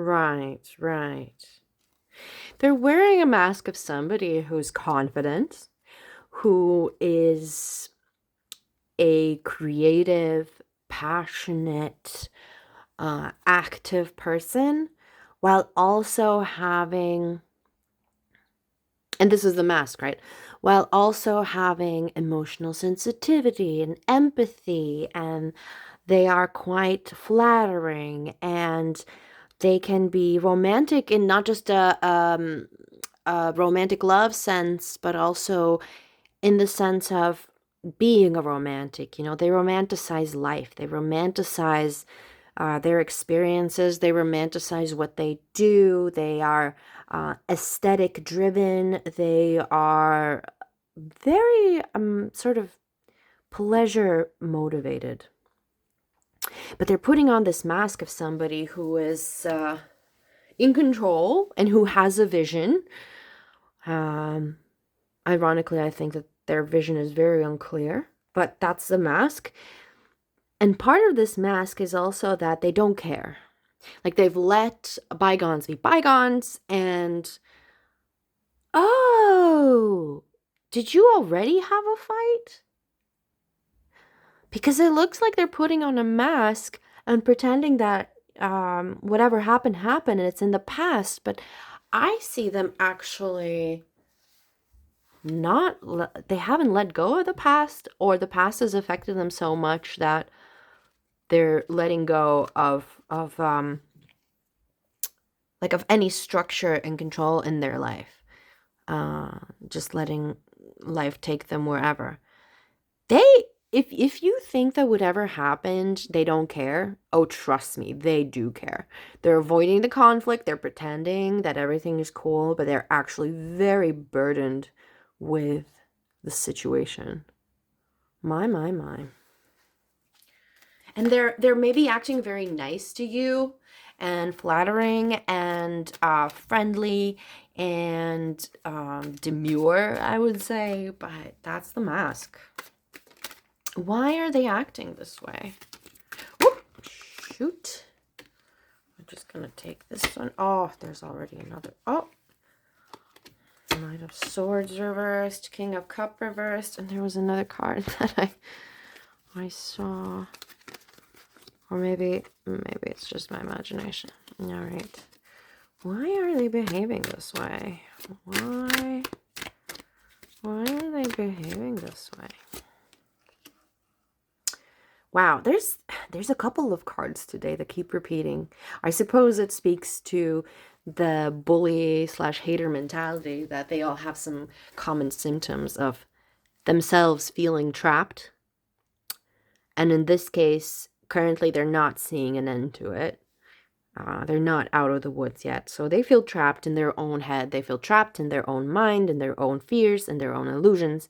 Right, right. They're wearing a mask of somebody who's confident, who is a creative, passionate, active person, while also having, and this is the mask, right? While also having emotional sensitivity and empathy, and they are quite flattering, and they can be romantic in not just a romantic love sense, but also in the sense of being a romantic. You know, they romanticize life, they romanticize their experiences, they romanticize what they do, they are aesthetic driven, they are very sort of pleasure motivated. But they're putting on this mask of somebody who is in control and who has a vision. Um, Ironically, I think that their vision is very unclear, but that's the mask. And part of this mask is also that they don't care. Like they've let bygones be bygones, and oh, did you already have a fight? Because it looks like they're putting on a mask and pretending that whatever happened happened and it's in the past, but I see them actually not they haven't let go of the past, or the past has affected them so much that they're letting go of like of any structure and control in their life, just letting life take them wherever. They, if you think that whatever happened they don't care, oh trust me, they do care. They're avoiding the conflict, they're pretending that everything is cool, but they're actually very burdened with the situation. My. And they're maybe acting very nice to you and flattering and friendly and demure, I would say, but that's the mask. Why are they acting this way? Oh, shoot. I'm just gonna take this one. Oh, there's already another. Oh, Knight of Swords reversed, King of Cup reversed, and there was another card that I saw. Or maybe it's just my imagination. All right. Why are they behaving this way? Why are they behaving this way? Wow, there's a couple of cards today that keep repeating. I suppose it speaks to the bully/hater mentality, that they all have some common symptoms of themselves feeling trapped. And in this case, currently they're not seeing an end to it. They're not out of the woods yet. So they feel trapped in their own head. They feel trapped in their own mind, in their own fears, and their own illusions.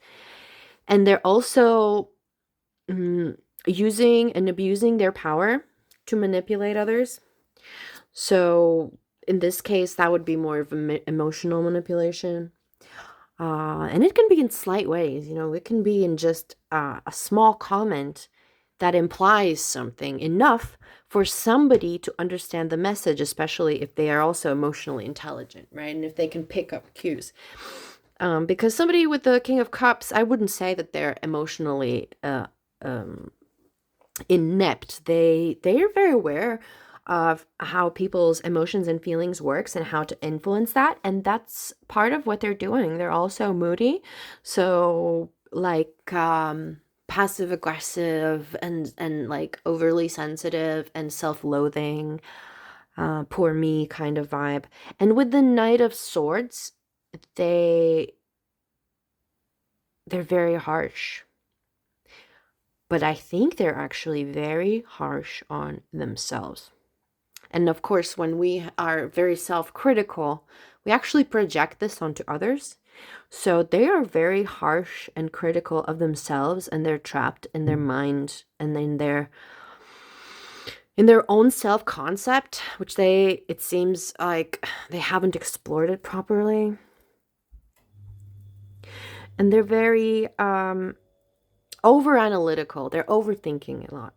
And they're also using and abusing their power to manipulate others. So in this case, that would be more of emotional manipulation. And it can be in slight ways. You know, it can be in just a small comment that implies something enough for somebody to understand the message, especially if they are also emotionally intelligent, right? And if they can pick up cues. Because somebody with the King of Cups, I wouldn't say that they're emotionally inept. They are very aware of how people's emotions and feelings works and how to influence that, and that's part of what they're doing. They're also moody, so like passive aggressive and like overly sensitive and self-loathing, poor me kind of vibe. And with the Knight of Swords, they're very harsh, but I think they're actually very harsh on themselves. And of course, when we are very self-critical, we actually project this onto others. So they are very harsh and critical of themselves, and they're trapped in their mind and in their own self-concept, which it seems like they haven't explored it properly. And they're very over-analytical. They're overthinking a lot.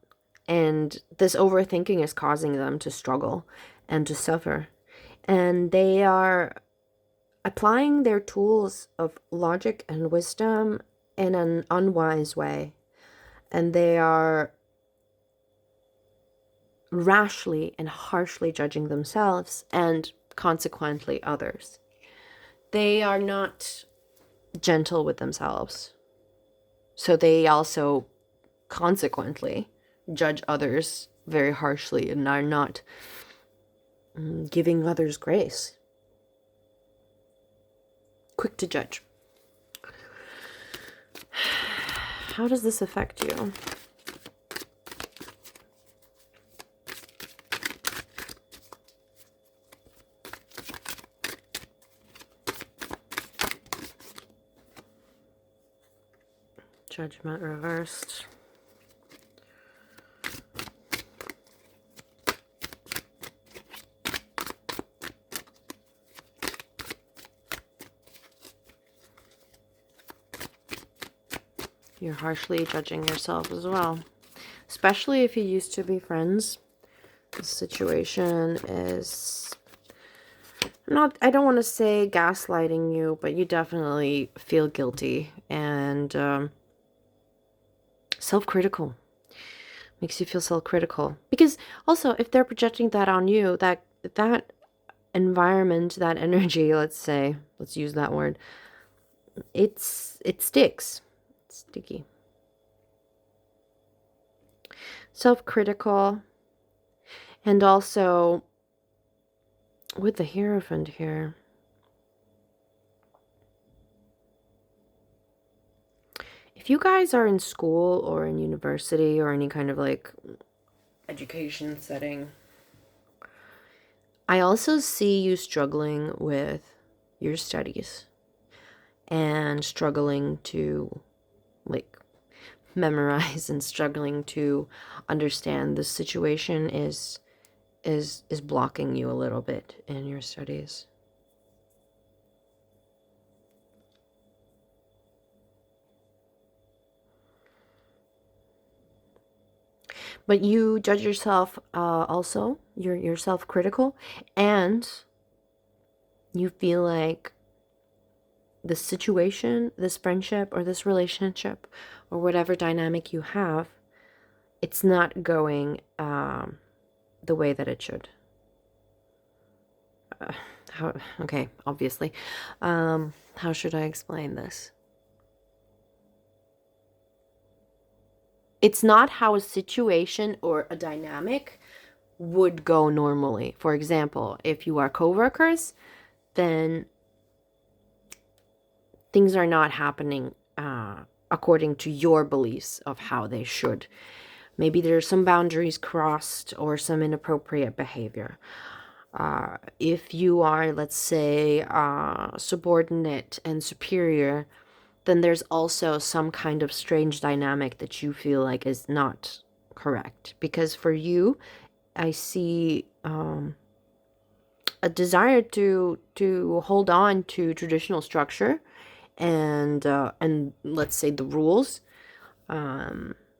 And this overthinking is causing them to struggle. and to suffer. And they are applying their tools of logic and wisdom in an unwise way. And they are rashly and harshly judging themselves and consequently others. They are not gentle with themselves. So they also consequently judge others very harshly and are not giving others grace. Quick to judge. How does this affect you? Judgment reversed. You're harshly judging yourself as well, especially if you used to be friends. The situation is not, I don't want to say gaslighting you, but you definitely feel guilty and self-critical. Makes you feel self-critical. Because also, if they're projecting that on you, that environment, that energy, let's use that word, it sticks. It's sticky. Self-critical. And also, with the Hierophant here, if you guys are in school or in university or any kind of like education setting, I also see you struggling with your studies and struggling to like memorize and struggling to understand. The situation is blocking you a little bit in your studies. But you judge yourself also. You're self-critical, and you feel like the situation, this friendship or this relationship or whatever dynamic you have, it's not going the way that it should. Obviously. How should I explain this? It's not how a situation or a dynamic would go normally. For example, if you are co-workers, then things are not happening according to your beliefs of how they should. Maybe there are some boundaries crossed or some inappropriate behavior. If you are, let's say, subordinate and superior, then there's also some kind of strange dynamic that you feel like is not correct. Because for you, I see a desire to hold on to traditional structure and let's say the rules,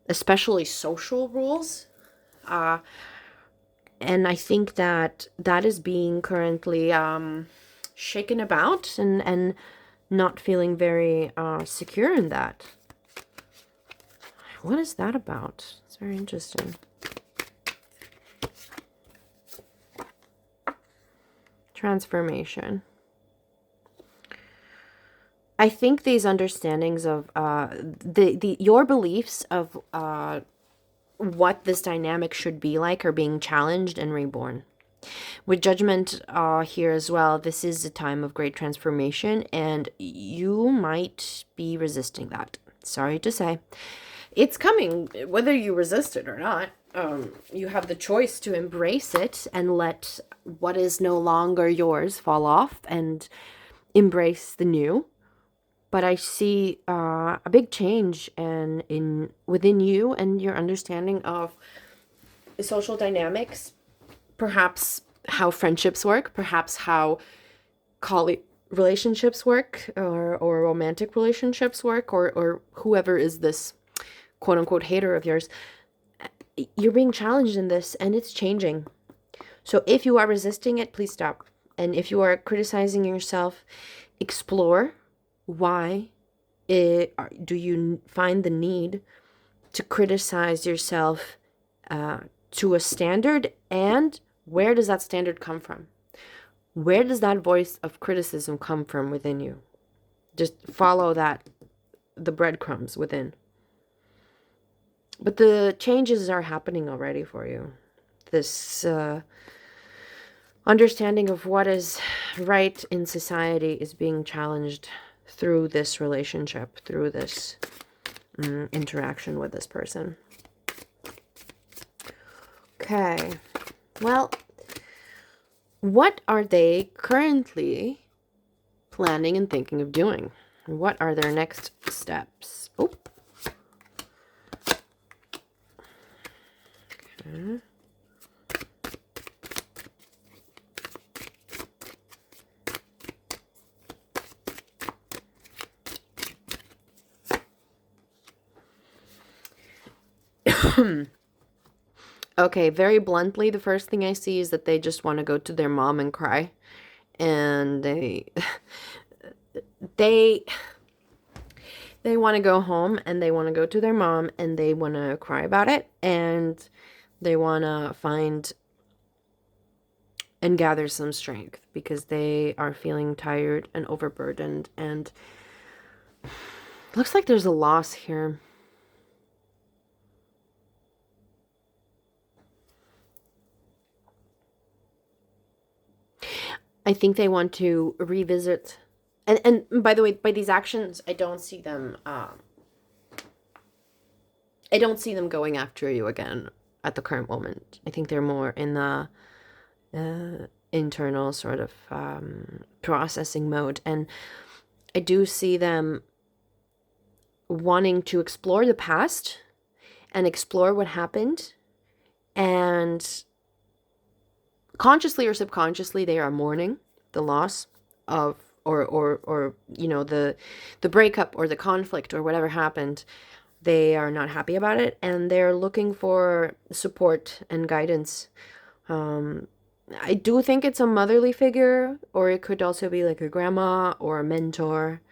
especially social rules. And I think that is being currently shaken about and not feeling very secure in that. What is that about? It's very interesting. Transformation. I think these understandings of your beliefs of what this dynamic should be like are being challenged and reborn. With Judgment here as well, this is a time of great transformation, and you might be resisting that. Sorry to say. It's coming, whether you resist it or not. You have the choice to embrace it and let what is no longer yours fall off and embrace the new. But I see a big change within you and your understanding of social dynamics. Perhaps how friendships work, perhaps how colleague relationships work, or romantic relationships work, or whoever is this quote-unquote hater of yours. You're being challenged in this, and it's changing. So if you are resisting it, please stop. And if you are criticizing yourself, explore why do you find the need to criticize yourself to a standard, and where does that standard come from? Where does that voice of criticism come from within you? Just follow the breadcrumbs within. But the changes are happening already for you. This understanding of what is right in society is being challenged through this relationship, through this interaction with this person. Okay. Well, what are they currently planning and thinking of doing? What are their next steps? Oh. Okay. Okay, very bluntly, the first thing I see is that they just want to go to their mom and cry. And they want to go home, and they want to go to their mom, and they want to cry about it, and they want to find and gather some strength because they are feeling tired and overburdened, and looks like there's a loss here. I think they want to revisit, and by the way, by these actions, I don't see them going after you again at the current moment. I think they're more in the internal sort of processing mode, and I do see them wanting to explore the past and explore what happened, and consciously or subconsciously they are mourning the loss of or you know, the breakup or the conflict or whatever happened. They are not happy about it, and they're looking for support and guidance. I do think it's a motherly figure, or it could also be like a grandma or a mentor,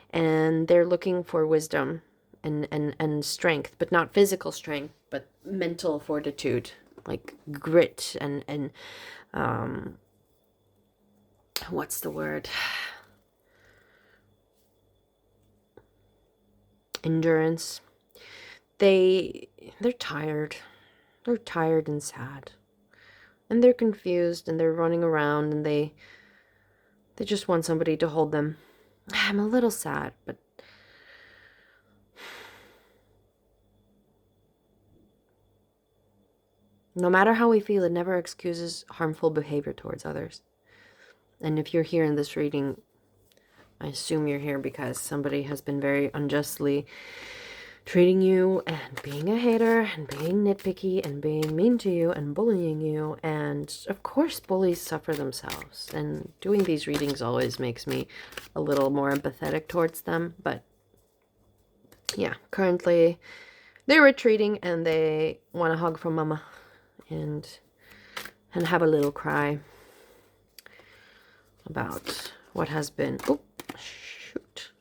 and they're looking for wisdom and strength, but not physical strength, but mental fortitude, like grit and what's the word? Endurance. They're tired. They're tired and sad. And they're confused, and they're running around, and they just want somebody to hold them. I'm a little sad, but no matter how we feel, it never excuses harmful behavior towards others. And if you're here in this reading, I assume you're here because somebody has been very unjustly treating you and being a hater and being nitpicky and being mean to you and bullying you. And of course, bullies suffer themselves. And doing these readings always makes me a little more empathetic towards them. But yeah, currently they're retreating, and they want a hug from mama and have a little cry about what has been. Oh, shoot.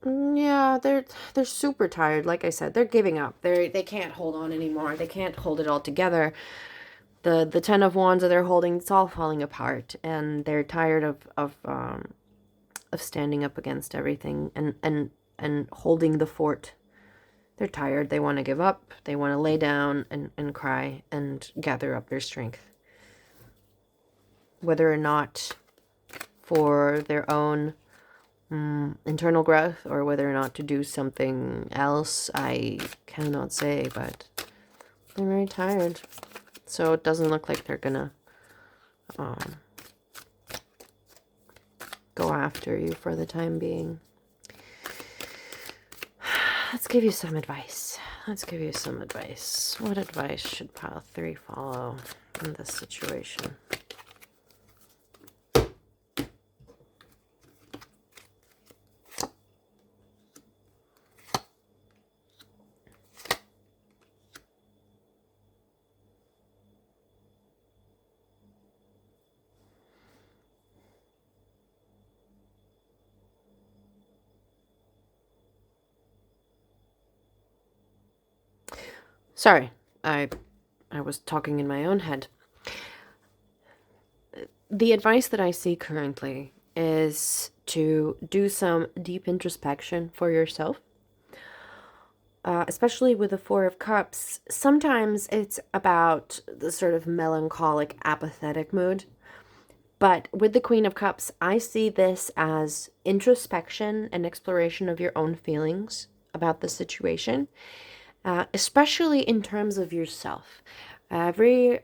Yeah, they're super tired. Like I said, they're giving up. They can't hold on anymore. They can't hold it all together. The 10 of Wands that they're holding, it's all falling apart, and they're tired of standing up against everything and holding the fort. They're tired. They want to give up. They want to lay down and cry and gather up their strength. Whether or not for their own internal growth, or whether or not to do something else, I cannot say, but they're very tired. So it doesn't look like they're gonna go after you for the time being. Let's give you some advice. What advice should pile 3 follow in this situation? Sorry, I was talking in my own head. The advice that I see currently is to do some deep introspection for yourself, especially with the Four of Cups. Sometimes it's about the sort of melancholic, apathetic mood. But with the Queen of Cups, I see this as introspection and exploration of your own feelings about the situation, especially in terms of yourself. Every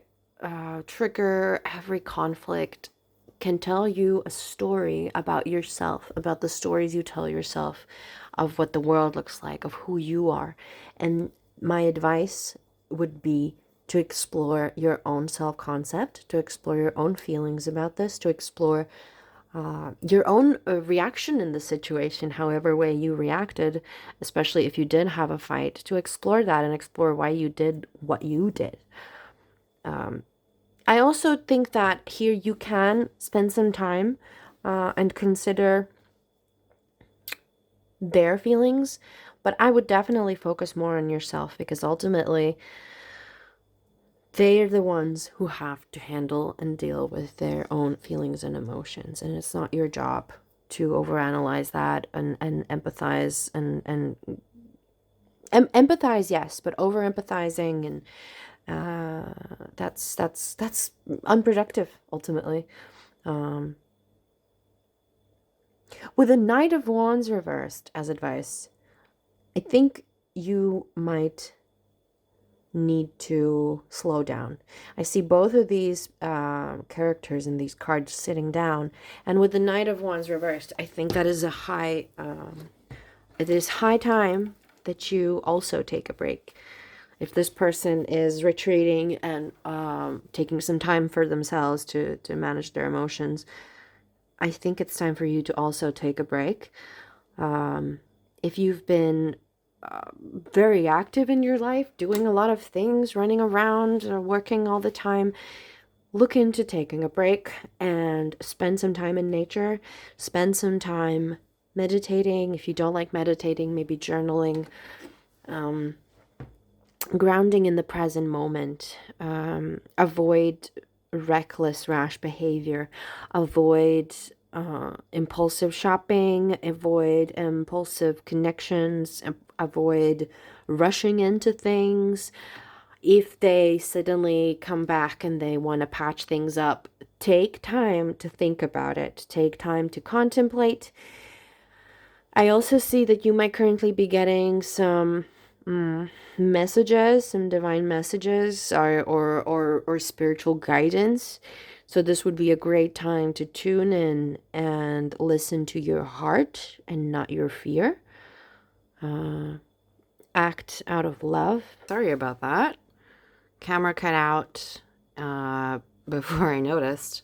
trigger, every conflict can tell you a story about yourself, about the stories you tell yourself of what the world looks like, of who you are. And my advice would be to explore your own self concept, to explore your own feelings about this, to explore your own reaction in the situation, however way you reacted, especially if you did have a fight, to explore that and explore why you did what you did. I also think that here you can spend some time and consider their feelings, but I would definitely focus more on yourself because ultimately they are the ones who have to handle and deal with their own feelings and emotions, and it's not your job to overanalyze that and empathize and empathize, yes, but over empathizing and that's unproductive ultimately. Um, with a Knight of Wands reversed as advice, I think you might need to slow down. I see both of these characters in these cards sitting down, and with the Knight of Wands reversed, I think that is a high. It is high time that you also take a break. If this person is retreating and taking some time for themselves to manage their emotions, I think it's time for you to also take a break. If you've been very active in your life, doing a lot of things, running around, working all the time, look into taking a break and spend some time in nature. Spend some time meditating. If you don't like meditating, maybe journaling. Grounding in the present moment. Avoid reckless, rash behavior. Avoid impulsive shopping. Avoid impulsive connections. Avoid rushing into things. If they suddenly come back and they want to patch things up, take time to think about it. Take time to contemplate. I also see that you might currently be getting some messages, some divine messages or spiritual guidance. So this would be a great time to tune in and listen to your heart and not your fear. Act out of love. Sorry about that. Camera cut out before I noticed.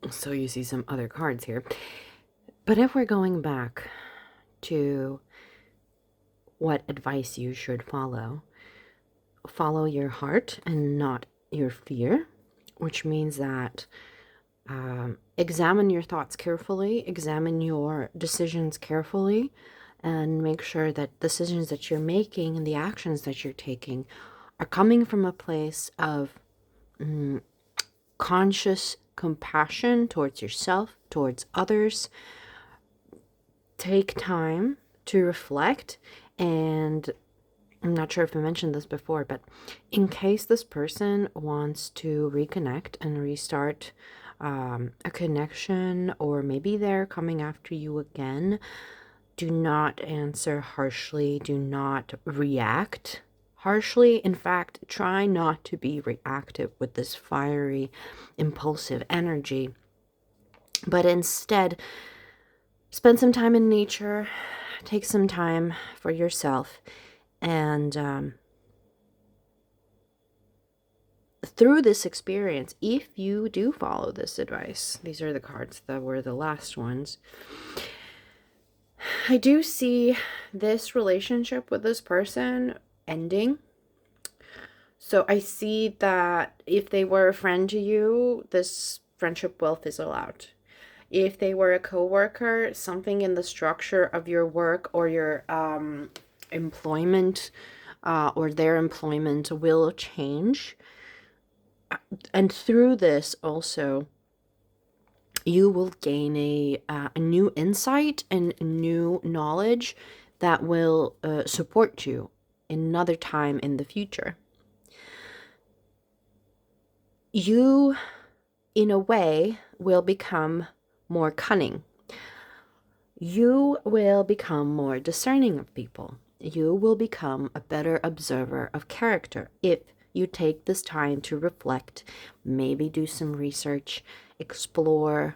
So you see some other cards here. But if we're going back to what advice you should follow, follow your heart and not your fear, which means that examine your thoughts carefully, examine your decisions carefully, and make sure that decisions that you're making and the actions that you're taking are coming from a place of conscious compassion towards yourself, towards others. Take time to reflect, and I'm not sure if I mentioned this before, but in case this person wants to reconnect and restart a connection, or maybe they're coming after you again, do not answer harshly. Do not react harshly. In fact, try not to be reactive with this fiery, impulsive energy, but instead spend some time in nature, take some time for yourself, and through this experience, if you do follow this advice, these are the cards that were the last ones, I do see this relationship with this person ending. So I see that if they were a friend to you, this friendship will fizzle out. If they were a coworker, something in the structure of your work or your employment or their employment will change. And through this also, you will gain a new insight and new knowledge that will support you another time in the future. You, in a way, will become more cunning. You will become more discerning of people. You will become a better observer of character if you take this time to reflect, maybe do some research, explore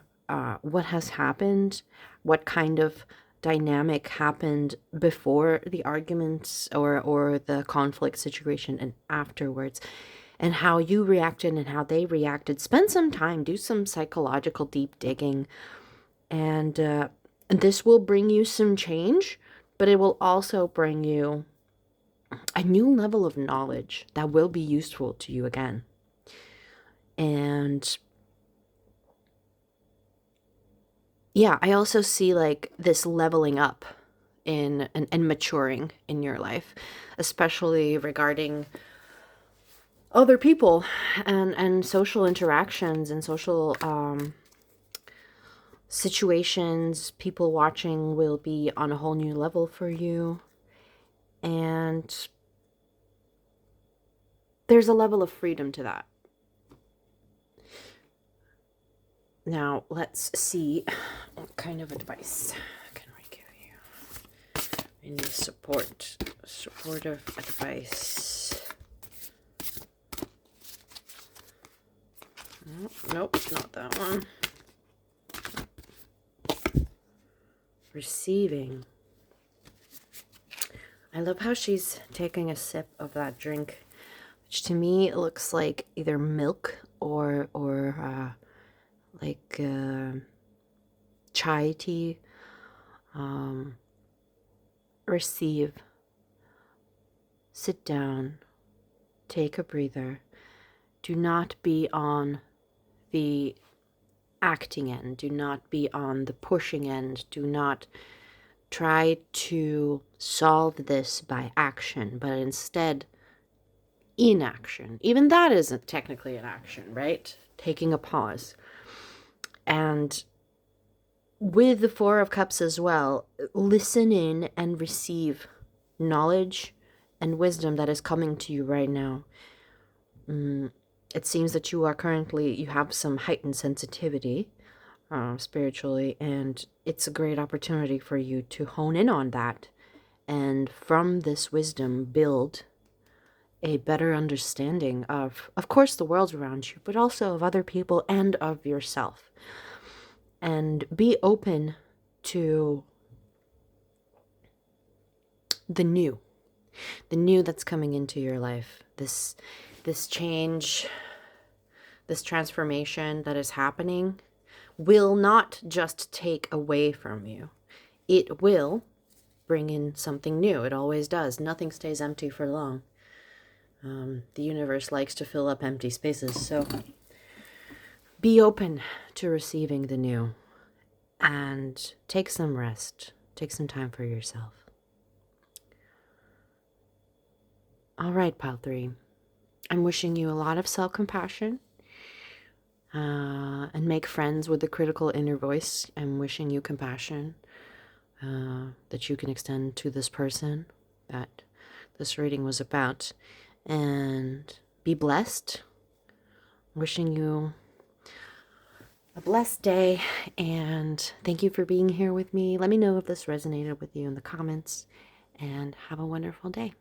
what has happened, what kind of dynamic happened before the arguments or the conflict situation and afterwards, and how you reacted and how they reacted. Spend some time, do some psychological deep digging, and this will bring you some change, but it will also bring you a new level of knowledge that will be useful to you again. And yeah, I also see like this leveling up in and maturing in your life, especially regarding other people and social interactions and social situations. People watching will be on a whole new level for you. And there's a level of freedom to that. Now, let's see what kind of advice can I give you. Any supportive advice. Nope, not that one. Receiving. I love how she's taking a sip of that drink, which to me it looks like either milk or like chai tea. Receive. Sit down. Take a breather. Do not be on the acting end. Do not be on the pushing end. Do not try to solve this by action, but instead inaction. Even that isn't technically an action, right? Taking a pause. And with the Four of Cups as well, listen in and receive knowledge and wisdom that is coming to you right now. It seems that you have some heightened sensitivity spiritually, and it's a great opportunity for you to hone in on that, and from this wisdom build a better understanding of course, the world around you, but also of other people and of yourself. And be open to the new that's coming into your life. This change, this transformation that is happening will not just take away from you. It will bring in something new. It always does. Nothing stays empty for long. The universe likes to fill up empty spaces. So be open to receiving the new and take some rest. Take some time for yourself. All right, Pile 3. I'm wishing you a lot of self-compassion. And make friends with the critical inner voice. I'm wishing you compassion that you can extend to this person that this reading was about. And be blessed. Wishing you a blessed day. And thank you for being here with me. Let me know if this resonated with you in the comments. And have a wonderful day.